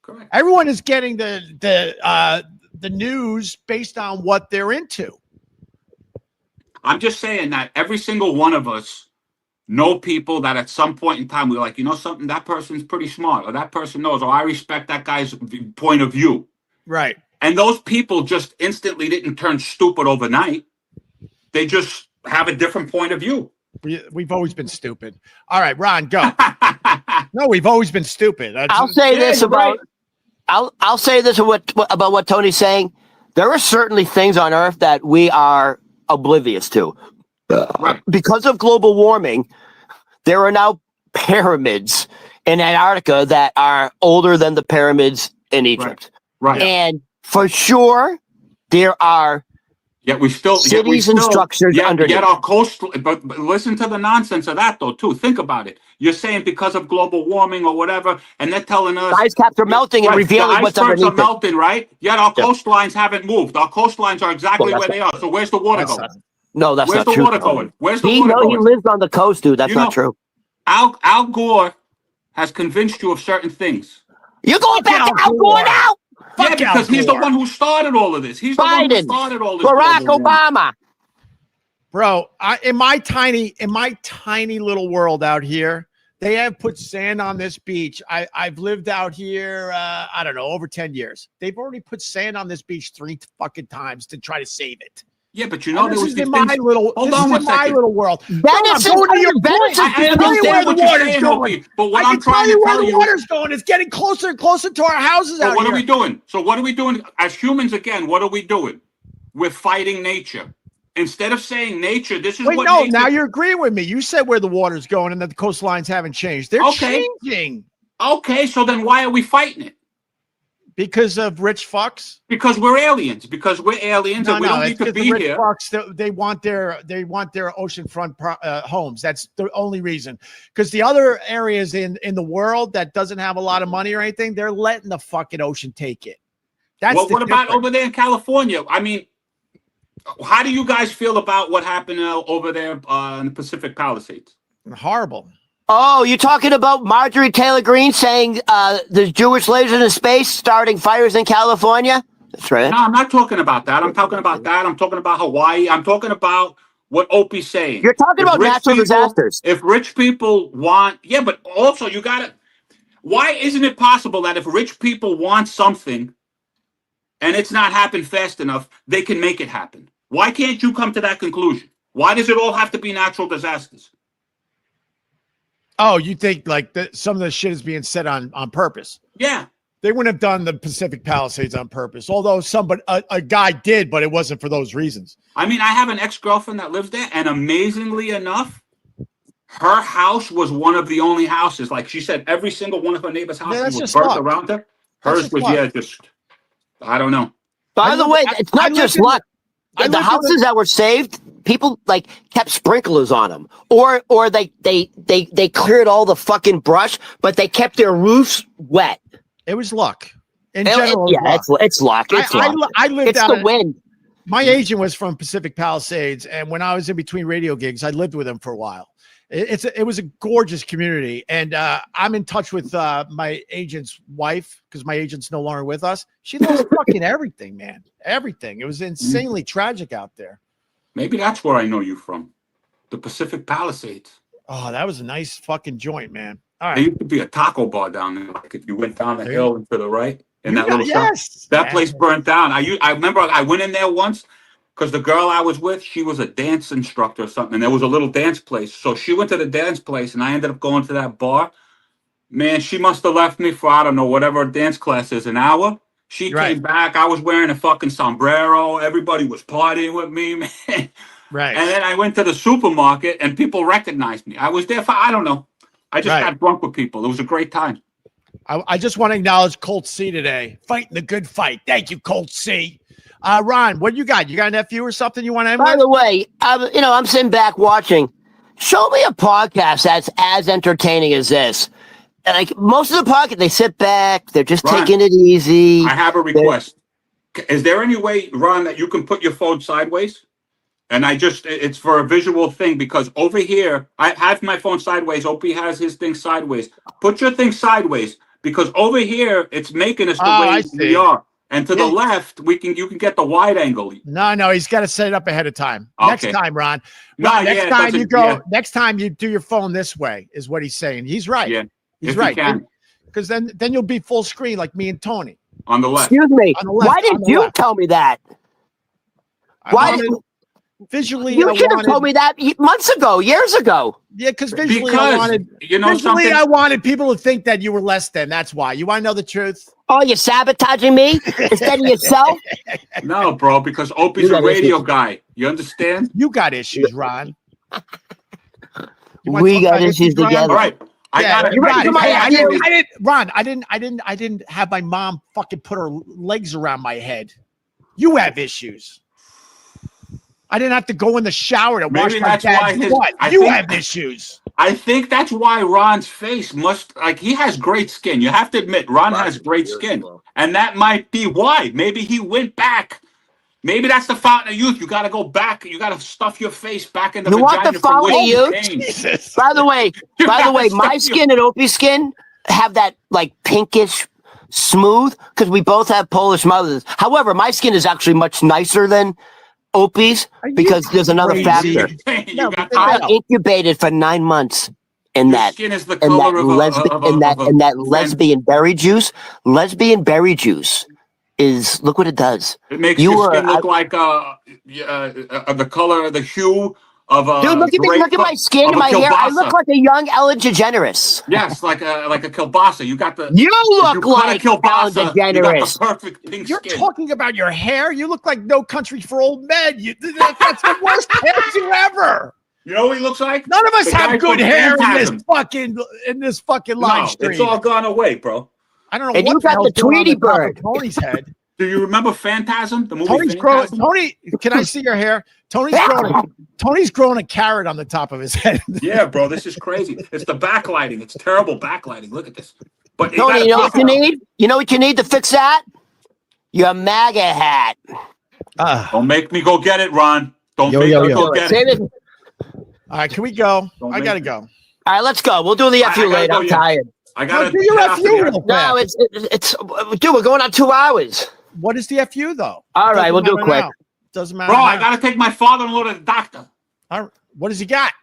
Correct. Everyone is getting the news based on what they're into. I'm just saying that every single one of us know people that at some point in time we're like, you know something, that person's pretty smart, or that person knows, or I respect that guy's point of view. Right. And those people just instantly didn't turn stupid overnight. They just have a different point of view. We've always been stupid. All right, Ron, go. No, we've always been stupid. I'll say this about I'll say this about what Tony's saying. There are certainly things on Earth that we are oblivious to. Right. Because of global warming, there are now pyramids in Antarctica that are older than the pyramids in Egypt. Right. And for sure, there are cities and structures underneath. Yet our coastal, but listen to the nonsense of that, though, too. Think about it. You're saying because of global warming or whatever, and they're telling us... The ice caps are melting and revealing what's underneath. The icebergs are melting, right? Yet our coastlines haven't moved. Our coastlines are exactly where they are. So where's the water going? No, that's not true. Where's the water going? Where's the water going? He lives on the coast, dude. That's not true. Al Gore has convinced you of certain things. You're going back to Al Gore now? Yeah, because he's the one who started all of this. He's the one who started all this. Barack Obama. Bro, in my tiny little world out here, they have put sand on this beach. I've lived out here, I don't know, over 10 years. They've already put sand on this beach 3 fucking times to try to save it. Yeah, but you know, this is in my little world. Venice is But what I'm trying to tell you, the water's going. It's getting closer and closer to our houses out here. What are we doing? So what are we doing as humans? Again, what are we doing? We're fighting nature. Instead of saying nature, this is what. No, now you're agreeing with me. You said where the water's going and that the coastlines haven't changed. They're changing. Okay, so then why are we fighting it? Because of rich fucks? Because we're aliens. Because we're aliens and we don't need to be here. Fucks, they want their oceanfront homes. That's the only reason. Because the other areas in the world that doesn't have a lot of money or anything, they're letting the fucking ocean take it. That's what about over there in California? I mean, how do you guys feel about what happened over there in the Pacific Palisades? Horrible. Oh, you're talking about Marjorie Taylor Greene saying the Jewish slaves in space starting fires in California? That's right. No, I'm not talking about that. I'm talking about that. I'm talking about Hawaii. I'm talking about what Opie's saying. You're talking about natural disasters. If rich people want... Yeah, but also you got to... Why isn't it possible that if rich people want something and it's not happened fast enough, they can make it happen? Why can't you come to that conclusion? Why does it all have to be natural disasters? Oh, you think like some of the shit is being said on purpose? Yeah. They wouldn't have done the Pacific Palisades on purpose, although a guy did, but it wasn't for those reasons. I mean, I have an ex-girlfriend that lives there, and amazingly enough, her house was one of the only houses. Like she said, every single one of her neighbor's houses was burnt around her. Hers was, I don't know. By the way, it's not just luck. The houses that were saved, people like kept sprinklers on them, or they cleared all the fucking brush, but they kept their roofs wet. It was luck. In general, it's luck. I lived it's out the wind. My agent was from Pacific Palisades, and when I was in between radio gigs, I lived with him for a while. It was a gorgeous community, and I'm in touch with my agent's wife because my agent's no longer with us. She lost fucking everything, man. Everything. It was insanely tragic out there. Maybe that's where I know you from. The Pacific Palisades. Oh, that was a nice fucking joint, man. All right. There used to be a taco bar down there. Like if you went down the hill and to the right, and that little yes, that place burnt down. I remember I went in there once because the girl I was with, she was a dance instructor or something, and there was a little dance place. So she went to the dance place, and I ended up going to that bar. Man, she must have left me for, I don't know, whatever dance class is, an hour. She came back. I was wearing a fucking sombrero. Everybody was partying with me, man. Right. And then I went to the supermarket, and people recognized me. I was there for, I don't know. I just got drunk with people. It was a great time. I just want to acknowledge Colt C today. Fighting the good fight. Thank you, Colt C. Ron, what you got? You got a nephew or something you want to end with? By the way, I'm sitting back watching. Show me a podcast that's as entertaining as this. Like most of the podcast, they sit back. They're just taking it easy. I have a request. Is there any way, Ron, that you can put your phone sideways? And it's for a visual thing because over here, I have my phone sideways. Opie has his thing sideways. Put your thing sideways because over here, it's making us the way we are. And to the left, you can get the wide angle. No, he's got to set it up ahead of time. Okay. Next time, Ron. Next time you do your phone this way is what he's saying. He's right. Yeah. He's right. Because then you'll be full screen like me and Tony. On the left. Excuse me. Why didn't you tell me that? Visually, you should have told me that months ago, years ago. Yeah, because I wanted people to think that you were less than. That's why. You want to know the truth? Oh, you're sabotaging me instead of yourself? No, bro, because Opie's a radio guy. You understand? You got issues, Ron. We got issues together. All right. I didn't have my mom fucking put her legs around my head. You have issues. I didn't have to go in the shower to wash my dad's butt. You have issues. I think that's why Ron's face he has great skin. You have to admit, Ron has great skin. And that might be why. Maybe he went back. Maybe that's the fountain of youth. You got to go back. You got to stuff your face back in the vagina. You want the fountain of youth? By the way, my skin and Opie's skin have that like pinkish smooth because we both have Polish mothers. However, my skin is actually much nicer than Opie's because there's another factor. I incubated for 9 months in that. Skin is the color of lesbian berry juice. Lesbian berry juice is look what it does. It makes your skin look like the color, the hue of a. Dude, look at my skin and my hair. I look like a young Ellen DeGeneres. Yes, like a kielbasa. You got the. You look like Ellen DeGeneres. You got the perfect pink You're skin. talking about your hair. You look like No Country for Old Men. That's the worst hairdo ever. You know what he looks like? None of us have good hair in this fucking live stream. It's all gone away, bro. I don't know. And you got the Tweety bird. Tony's head. Do you remember Phantasm? The movie Tony's Phantasm? Tony, can I see your hair? Tony's growing a carrot on the top of his head. Yeah, bro, this is crazy. It's the backlighting. It's terrible backlighting. Look at this. But Tony, you know what you need? You know what you need to fix that? Your MAGA hat. Don't make me go get it, Ron. Don't make me go get it. All right, can we go? I gotta go. All right, let's go. We'll do the FU later. I'm tired. I gotta do your FU. No, it's dude, we're going on 2 hours. What is the FU though? All right, we'll do it quick. Doesn't matter. Bro, I gotta take my father-in-law to the doctor. What does he got?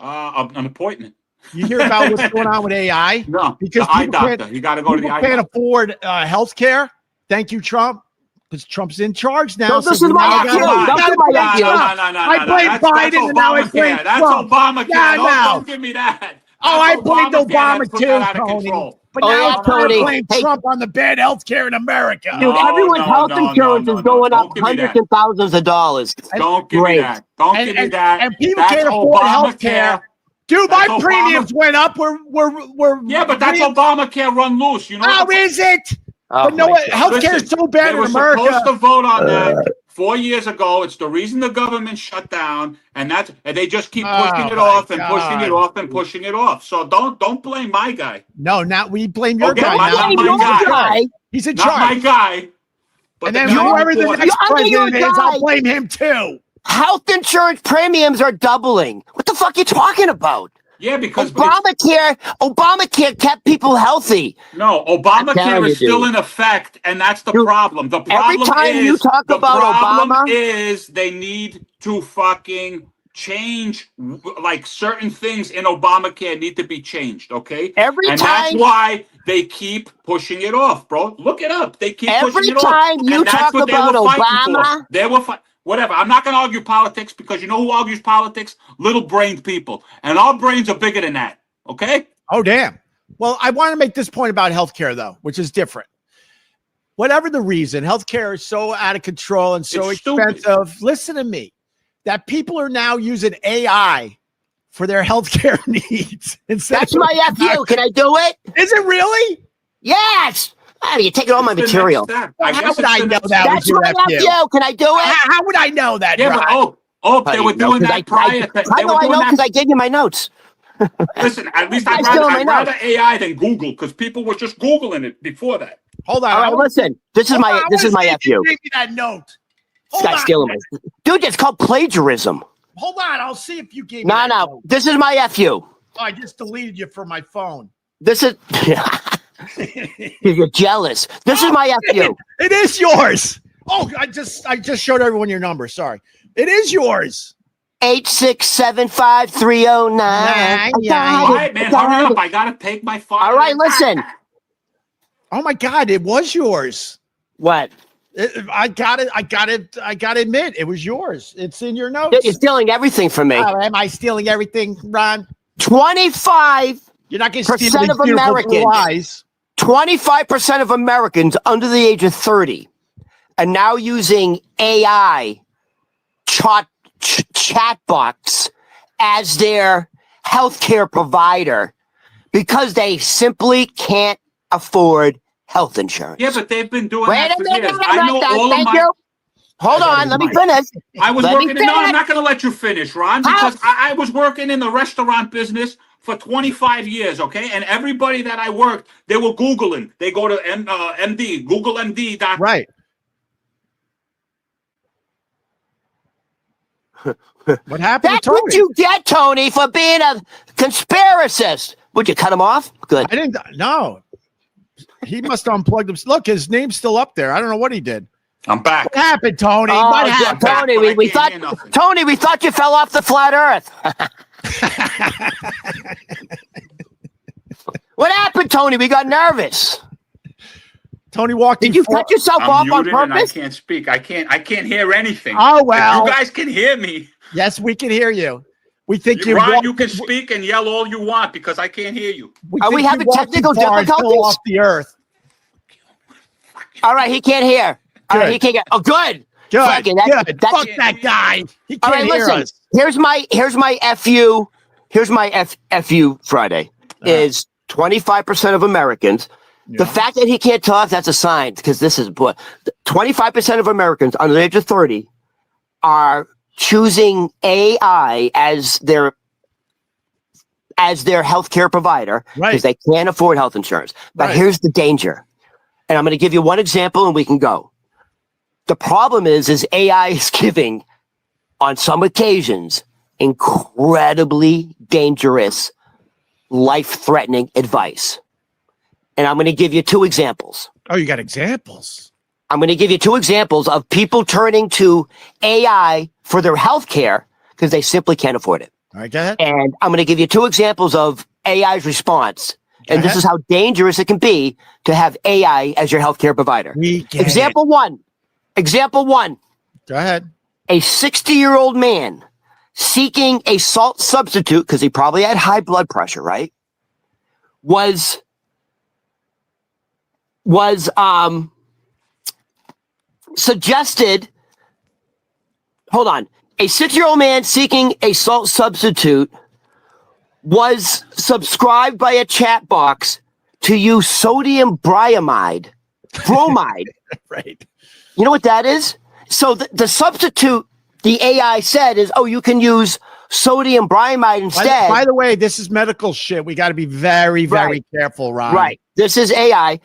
An appointment. You hear about what's going on with AI? No, because the eye doctor. You gotta go to the eye doctor. Can't afford health care. Thank you, Trump. Because Trump's in charge now. No, this is my FU. I blame Biden and now I blame Trump. That's Obamacare. Don't give me that. I blamed Obama too, Tony. But now Tony, blame Trump on the bad health care in America. Dude, everyone's health insurance is going up hundreds of thousands of dollars. Don't give me that. Don't give me that. And people can't afford health care. Dude, my premiums went up. Yeah, but that's Obamacare run loose. You know how is it? But no, healthcare is so bad in America. They were supposed to vote on that 4 years ago. It's the reason the government shut down, and they just keep pushing it off and pushing it off and pushing it off. So don't blame my guy. No, not we blame your guy. Not my guy. He's in charge. Not my guy. And then whoever the next president is, I'll blame him too. Health insurance premiums are doubling. What the fuck are you talking about? Yeah, because Obamacare kept people healthy. No, Obamacare is still in effect, and that's the problem. The problem every time you talk about Obama, is they need to fucking change, like certain things in Obamacare need to be changed, okay? That's why they keep pushing it off, bro. Look it up. They keep pushing it off. Every time you talk about Obama, they were fighting. Whatever. I'm not going to argue politics because you know who argues politics? Little-brained people. And our brains are bigger than that, okay? Oh, damn. Well, I want to make this point about healthcare, though, which is different. Whatever the reason, healthcare is so out of control and so expensive. Stupid. Listen to me. That people are now using AI for their healthcare needs. That's my FU. Can I do it? Is it really? Yes. Oh, you're taking all my material. How would I know that? That's was your my FU. Can I do it? How would I know that? Yeah, but, they were doing that prior. How do I know? Because I gave you my notes. Listen, at least I'd rather AI than Google because people were just Googling it before that. Hold on. All right, listen. This is my FU. Give me that note. This guy's stealing my. Dude, it's called plagiarism. Hold on. I'll see if you gave me that note. This is my FU. Oh, I just deleted you from my phone. This is. You're jealous. This is my FU. It is yours. Oh, I just showed everyone your number. Sorry. It is yours. 8675309. All right, man. Hurry up. I gotta take my phone. All right, listen. Oh my God, it was yours. What? I gotta admit, it was yours. It's in your notes. You're stealing everything from me. Am I stealing everything, Ron? 25%. You're not going to steal of Americans. 25% of Americans under the age of 30 are now using AI chatbots as their healthcare provider because they simply can't afford health insurance. Yeah, but they've been doing that for years. I know all of my... You. Hold on, let me finish. I was working. No, I'm not going to let you finish, Ron, because I was working in the restaurant business for 25 years, okay? And everybody that I worked, they were Googling. They go to MD, Google MD. Right. What happened? That's what you get, Tony, for being a conspiracist. Would you cut him off? Good. I didn't. No. He must have unplugged him. Look, his name's still up there. I don't know what he did. I'm back. What happened, Tony? What happened? Tony, we thought you fell off the flat Earth. What happened, Tony? We got nervous. Tony walked. Did you cut yourself off on purpose? I can't speak. I can't hear anything. Oh well. If you guys can hear me. Yes, we can hear you. We think Ron, you can speak and yell all you want because I can't hear you. Are we having technical difficulties? Off the earth. All right, he can't hear. All right, he can't get. Oh, good. Good. Fuck that guy. He can't hear us. Here's my FU. Here's my FU Friday is 25% of Americans. Yeah. The fact that he can't talk, that's a sign because this is 25% of Americans under the age of 30 are choosing AI as their healthcare provider because they can't afford health insurance. But here's the danger. And I'm going to give you one example and we can go. The problem is AI is giving, on some occasions, incredibly dangerous, life-threatening advice. And I'm going to give you two examples. Oh, you got examples? I'm going to give you two examples of people turning to AI for their health care because they simply can't afford it. All right, go ahead. And I'm going to give you two examples of AI's response. And this is how dangerous it can be to have AI as your healthcare provider. Example one. Go ahead. A 60-year-old man seeking a salt substitute because he probably had high blood pressure, right? Was suggested. Hold on. A 6-year-old man seeking a salt substitute was subscribed by a chat box to use sodium bromide. Right. You know what that is? So the substitute the AI said is, you can use sodium bromide instead. By the way, this is medical shit. We got to be very, very careful, Ron. Right. This is AI.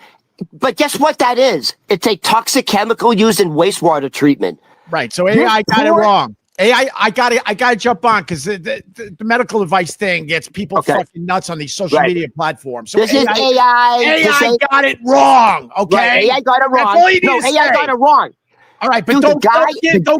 But guess what that is? It's a toxic chemical used in wastewater treatment. Right. So AI got it wrong. AI, I gotta jump on because the medical advice thing gets people fucking nuts on these social media platforms. So this is AI. AI got it wrong. Okay, right, AI got it wrong. AI got it wrong. All right, but don't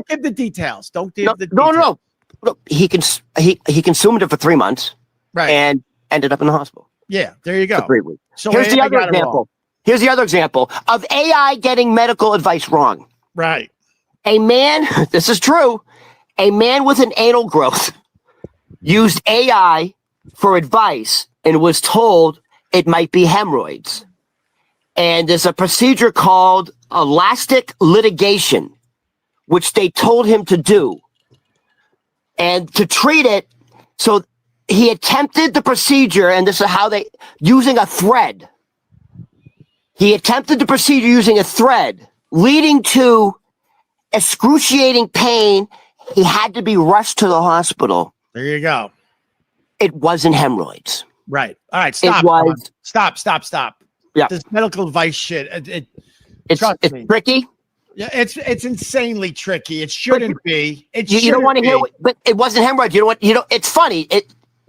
give the details. Don't give the details. No. he consumed it for 3 months, right, and ended up in the hospital. Yeah, there you go. For 3 weeks. So here's the other example. Here's the other example of AI getting medical advice wrong. Right. A man, this is true, a man with an anal growth used AI for advice and was told it might be hemorrhoids. And there's a procedure called elastic litigation, which they told him to do. And to treat it, so he attempted the procedure, and this is how using a thread. He attempted the procedure using a thread, leading to excruciating pain. He had to be rushed to the hospital. There you go. It wasn't hemorrhoids. Right. All right. Stop. Stop. Yeah. This medical advice shit. It's tricky. Yeah, it's insanely tricky. It shouldn't be. You don't want to hear, but it wasn't hemorrhoids. It's funny.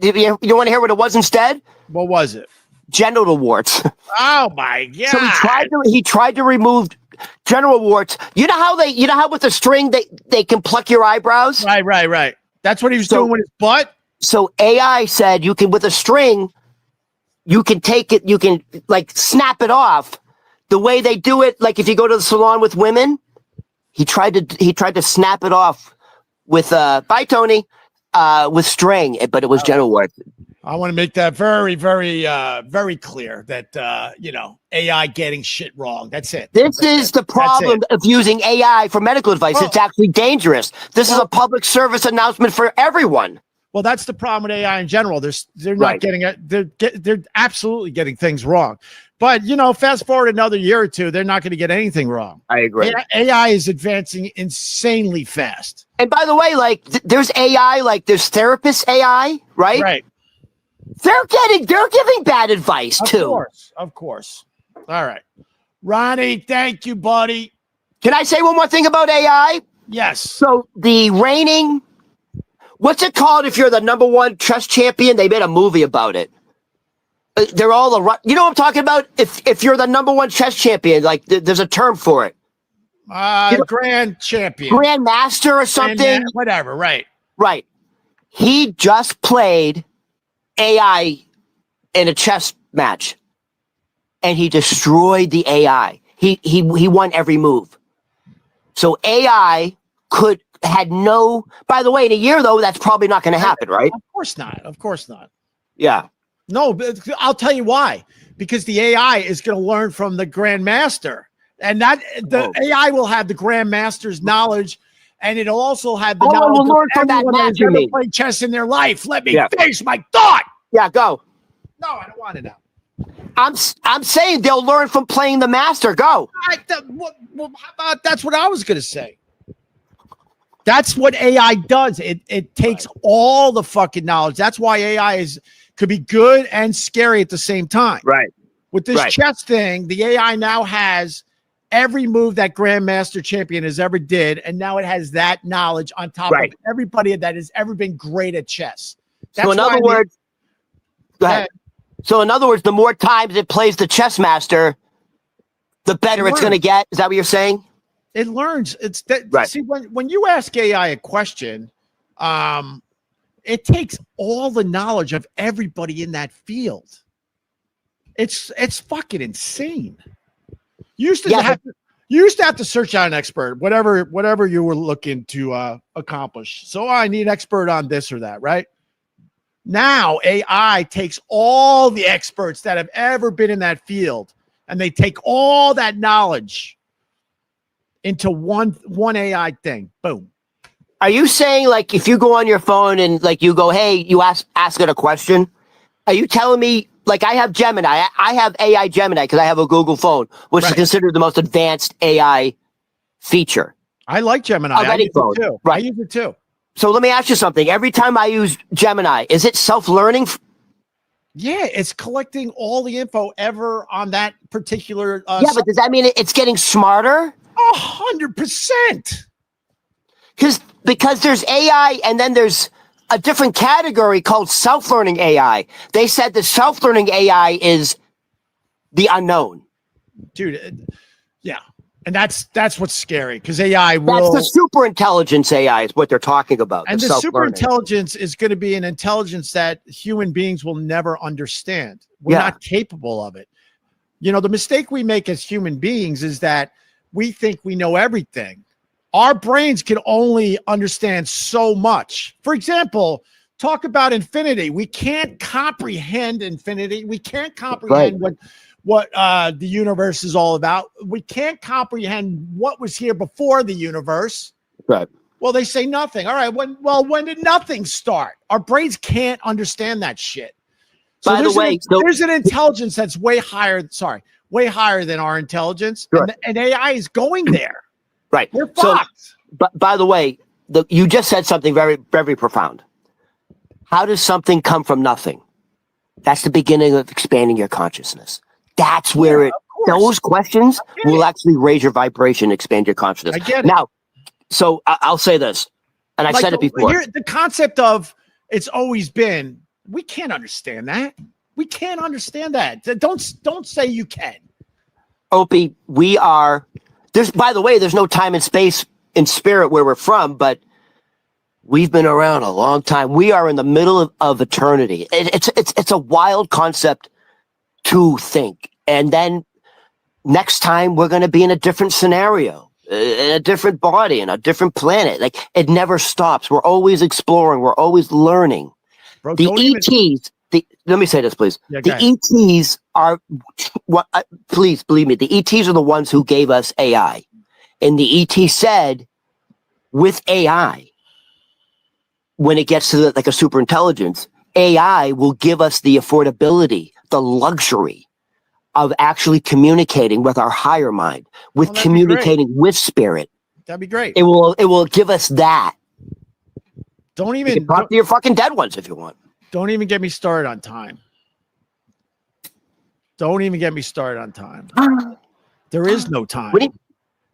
You don't want to hear what it was instead? What was it? Genital warts. Oh my God. So he tried to remove genital warts. You know how with a string they can pluck your eyebrows? Right. That's what he was doing with his butt. So AI said you can, with a string, you can take it, you can like snap it off. The way they do it, like if you go to the salon with women, he tried to snap it off with bye Tony, with string, but it was genital warts. I want to make that very, very, very clear that AI getting shit wrong. That's it. This is the problem of using AI for medical advice. It's actually dangerous. This is a public service announcement for everyone. Well, that's the problem with AI in general. They're not getting it. They're absolutely getting things wrong. But fast forward another year or two, they're not going to get anything wrong. I agree. AI is advancing insanely fast. And by the way, like there's AI, like there's therapist AI, right? Right. They're giving bad advice too. Of course. All right. Ronnie, thank you, buddy. Can I say one more thing about AI? Yes. So the reigning, what's it called if you're the #1 chess champion? They made a movie about it. They're all you know what I'm talking about? If you're the #1 chess champion, like there's a term for it. Grand champion. Grand master or something. Whatever, right. Right. He just played AI in a chess match, and he destroyed the AI. He won every move. So AI had no. By the way, in a year though, that's probably not going to happen, right? Of course not. Yeah. No, but I'll tell you why. Because the AI is going to learn from the grandmaster, and AI will have the grandmaster's knowledge. And it'll also have the knowledge will learn from that who's ever played chess in their life. Let me finish my thought. Yeah, go. No, I don't want it now. I'm saying they'll learn from playing the master. Go. How about that's what I was going to say. That's what AI does. It takes all the fucking knowledge. That's why AI could be good and scary at the same time. Right. With this chess thing, the AI now has every move that Grandmaster Champion has ever did, and now it has that knowledge on top of everybody that has ever been great at chess. So in other words, go ahead. So in other words, the more times it plays the chess master, the better it's going to get. Is that what you're saying? It learns. See, when you ask AI a question, it takes all the knowledge of everybody in that field. It's fucking insane. You used to have to search out an expert, whatever you were looking to accomplish. So I need an expert on this or that, right? Now AI takes all the experts that have ever been in that field, and they take all that knowledge into one AI thing. Boom. Are you saying like if you go on your phone and like you go, hey, you ask it a question? Are you telling me? Like I have Gemini. I have AI Gemini because I have a Google phone, which is considered the most advanced AI feature. I like Gemini. I use it too. Right. I use it too. So let me ask you something. Every time I use Gemini, is it self-learning? Yeah, it's collecting all the info ever on that particular. But does that mean it's getting smarter? 100%. Because there's AI and then there's a different category called self-learning AI. They said the self-learning AI is the unknown. Dude, yeah. And that's what's scary, because AI will. That's the super intelligence AI is what they're talking about. And the super intelligence is going to be an intelligence that human beings will never understand. We're not capable of it. You know, the mistake we make as human beings is that we think we know everything. Our brains can only understand so much. For example, talk about infinity. We can't comprehend infinity. We can't comprehend what the universe is all about. We can't comprehend what was here before the universe. Right. Well, they say nothing. All right. When did nothing start? Our brains can't understand that shit. So by the way, there's an intelligence that's way higher. Way higher than our intelligence. Sure. And AI is going there. Right. We're fucked. But by the way, you just said something very, very profound. How does something come from nothing? That's the beginning of expanding your consciousness. That's where those questions will actually raise your vibration, expand your consciousness. I get it. Now, so I'll say this, and I've said it before. The concept of it's always been, we can't understand that. We can't understand that. Don't say you can. Opie, by the way, there's no time and space in spirit where we're from, but we've been around a long time. We are in the middle of eternity. It's a wild concept to think. And then next time we're going to be in a different scenario, in a different body, in a different planet. Like, it never stops. We're always exploring. We're always learning. Bro, the ETs, let me say this, please. Yeah, the ETs are what? Please believe me. The ETs are the ones who gave us AI, and the ET said, with AI, when it gets to like a super intelligence, AI will give us the affordability, the luxury of actually communicating with our higher mind, with communicating with spirit. That'd be great. It will give us that. Don't even talk to your fucking dead ones if you want. Don't even get me started on time. Don't even get me started on time. There is no time.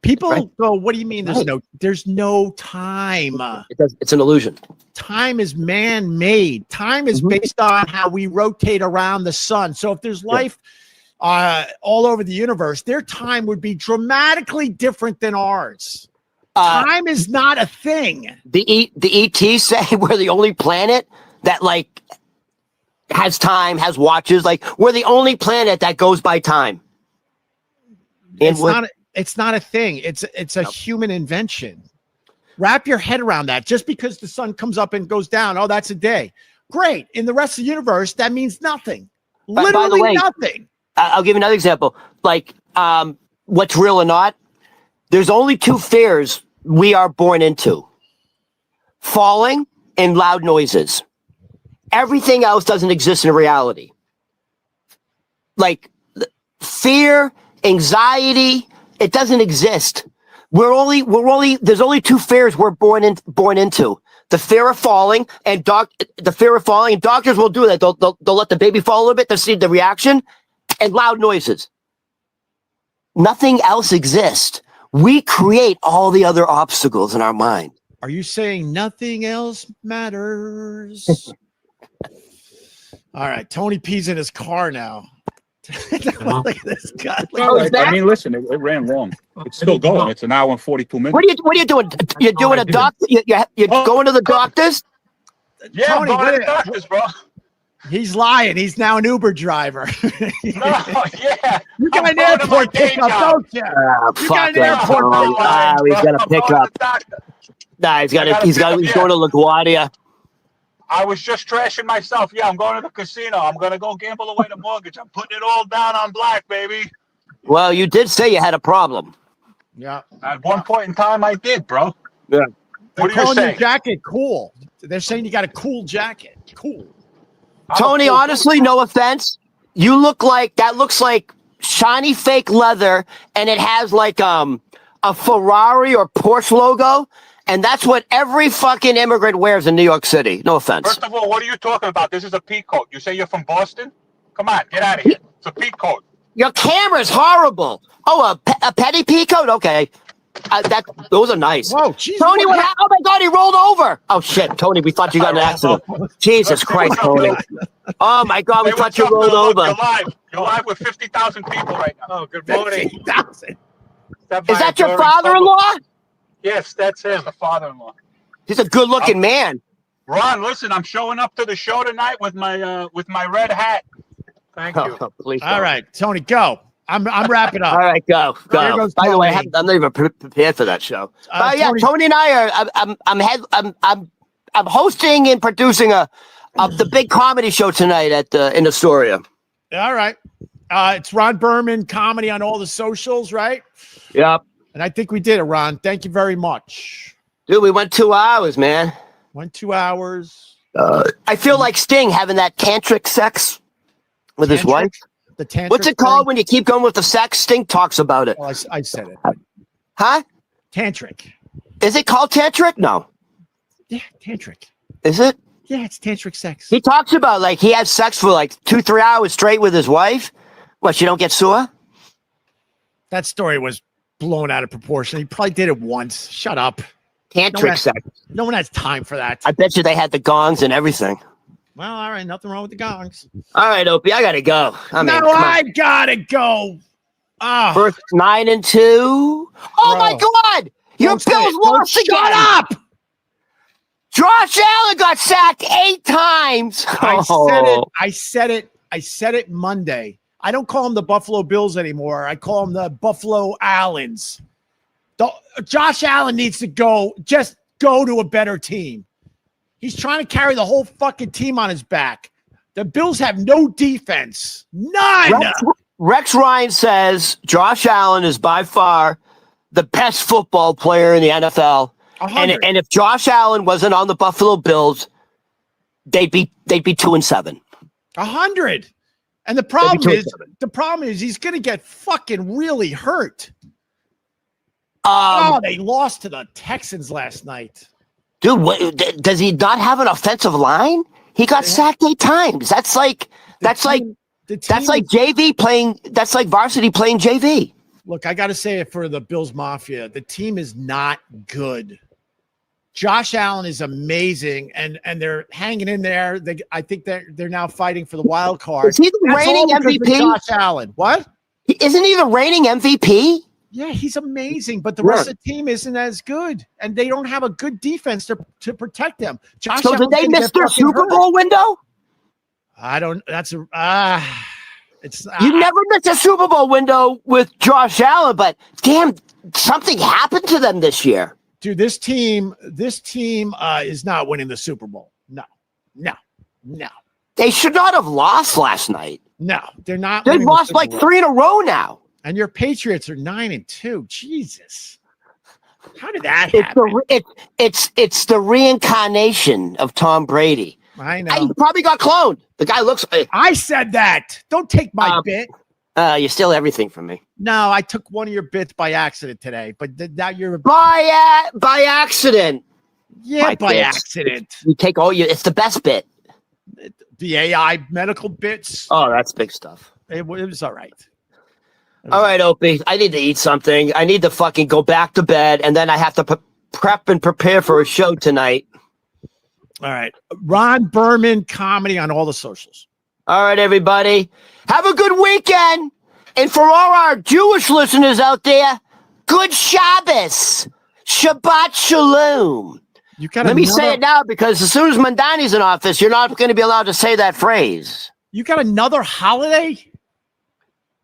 People go, what do you mean there's no time? It's an illusion. Time is man-made. Time is based on how we rotate around the sun. So if there's life all over the universe, their time would be dramatically different than ours. Time is not a thing. The ETs say we're the only planet that has time, has watches. Like, we're the only planet that goes by time. It's not a thing. It's a human invention. Wrap your head around that. Just because the sun comes up and goes down, oh, that's a day. Great. In the rest of the universe, that means nothing. Literally nothing. I'll give you another example. Like, what's real or not? There's only two fears we are born into: falling and loud noises. Everything else doesn't exist in reality. Like fear, anxiety, it doesn't exist. There's only two fears we're born into: the fear of falling and doctors will do that. They'll let the baby fall a little bit to see the reaction, and loud noises. Nothing else exists. We create all the other obstacles in our mind. Are you saying nothing else matters? All right, Tony P's in his car now. Look at this guy. I mean, listen, it ran long. It's still going. It's an hour and 42 minutes. What are you doing? You're doing a doctor? You're going to the doctors? Yeah, Tony, I'm going to the doctors, bro. He's lying. He's now an Uber driver. No, yeah. You got an airport pickup, don't you? You got an airport pickup. He's got a pickup. Nah, he's going to LaGuardia. I was just trashing myself. Yeah, I'm going to the casino. I'm going to go gamble away the mortgage. I'm putting it all down on black, baby. Well, you did say you had a problem. Yeah. At one point in time, I did, bro. Yeah. They're calling your jacket cool. They're saying you got a cool jacket. Cool. Tony, honestly, no offense. You look like, that looks like shiny fake leather, and it has like a Ferrari or Porsche logo. And that's what every fucking immigrant wears in New York City. No offense. First of all, what are you talking about? This is a peacoat. You say you're from Boston? Come on, get out of here. It's a peacoat. Your camera's horrible. Oh, a petty peacoat? Okay. Those are nice. Whoa, geez, Tony, what happened? Oh my God, he rolled over. Oh shit, Tony, we thought you got in an accident. Jesus Christ, Tony. Oh my God, we thought you rolled over. You're live with 50,000 people right now. Oh, good morning. 50,000. Is that your father-in-law? Yes, that's him, the father-in-law. He's a good-looking man. Ron, listen, I'm showing up to the show tonight with my red hat. Thank you. Please All right, Tony, go. I'm wrapping up. All right, go. Here goes By Tony. the way, I'm not even prepared for that show. Yeah, Tony and I are. I'm hosting and producing the big comedy show tonight in Astoria. All right. It's Ron Berman comedy on all the socials, right? Yep. And I think we did it, Ron. Thank you very much. Dude, we went 2 hours, man. Went 2 hours. I feel like Sting having that tantric sex with his wife. The tantric. What's it called when you keep going with the sex? Sting talks about it. Oh, I said it. Huh? Tantric. Is it called tantric? No. Yeah, tantric. Is it? Yeah, it's tantric sex. He talks about like he has sex for like 2-3 hours straight with his wife. What, she don't get sore? That story was blown out of proportion. He probably did it once. Shut up. Tantric sex. No one has time for that. I bet you they had the gongs and everything. Well, all right. Nothing wrong with the gongs. All right, Opie, I gotta go. I gotta go. Oh. First 9 and 2. Oh, my God. Your Bills lost again. Shut up. Josh Allen got sacked 8 times. I said it Monday. I don't call them the Buffalo Bills anymore. I call them the Buffalo Allens. Josh Allen needs to go to a better team. He's trying to carry the whole fucking team on his back. The Bills have no defense. None. Rex Ryan says Josh Allen is by far the best football player in the NFL. And if Josh Allen wasn't on the Buffalo Bills, they'd be 2-7. 100. And the problem is he's going to get fucking really hurt. They lost to the Texans last night. Dude, does he not have an offensive line? He got sacked 8 times. That's like JV playing. That's like varsity playing JV. Look, I got to say it for the Bills Mafia. The team is not good. Josh Allen is amazing, and they're hanging in there. I think they're now fighting for the wild card. Is he the reigning MVP? Josh Allen. What? Isn't he the reigning MVP? Yeah, he's amazing, but the rest of the team isn't as good, and they don't have a good defense to protect them. So did they miss their Super Bowl window? I don't. That's you never missed a Super Bowl window with Josh Allen, but damn, something happened to them this year. Dude, this team is not winning the Super Bowl. No. They should not have lost last night. No, they're not. They've lost like 3 in a row now. And your Patriots are 9 and 2. Jesus, how did that happen? It's the reincarnation of Tom Brady. I know. He probably got cloned. The guy looks. I said that. Don't take my bit. You steal everything from me. No, I took one of your bits by accident today, but now you're by accident. Yeah, by accident. You take all your. It's the best bit. The AI medical bits. Oh, that's big stuff. It was all right. All right, Opie. I need to eat something. I need to fucking go back to bed, and then I have to prep and prepare for a show tonight. All right, Ron Berman comedy on all the socials. All right, everybody. Have a good weekend. And for all our Jewish listeners out there, good Shabbos. Shabbat Shalom. Let me say it now, because as soon as Mamdani's in office, you're not going to be allowed to say that phrase. You got another holiday?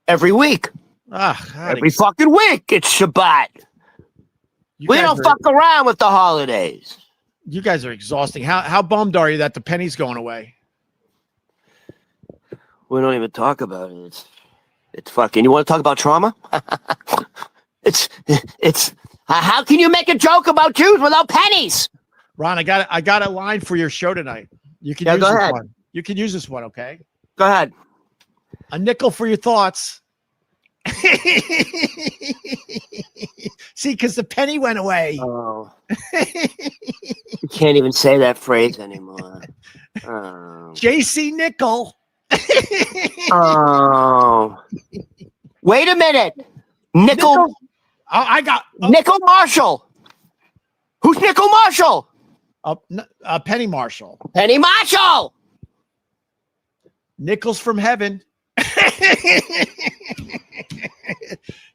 Every week. Every fucking week, it's Shabbat. We don't fuck around with the holidays. You guys are exhausting. How bummed are you that the penny's going away? We don't even talk about it. It's fucking. You want to talk about trauma? it's. How can you make a joke about Jews without pennies? Ron, I got a line for your show tonight. You can use this one. You can use this one, okay? Go ahead. A nickel for your thoughts. See, because the penny went away. Oh. You can't even say that phrase anymore. Oh. JC Nickel. Oh. Wait a minute. Nickel. I got Nickel Marshall. Who's Nickel Marshall? Penny Marshall. Penny Marshall. Nickels from heaven.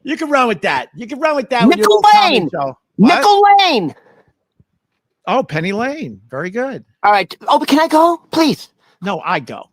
You can run with that. You can run with that. Nickel Lane. Nickel Lane. Oh, Penny Lane. Very good. All right. Oh, but can I go, please? No, I go.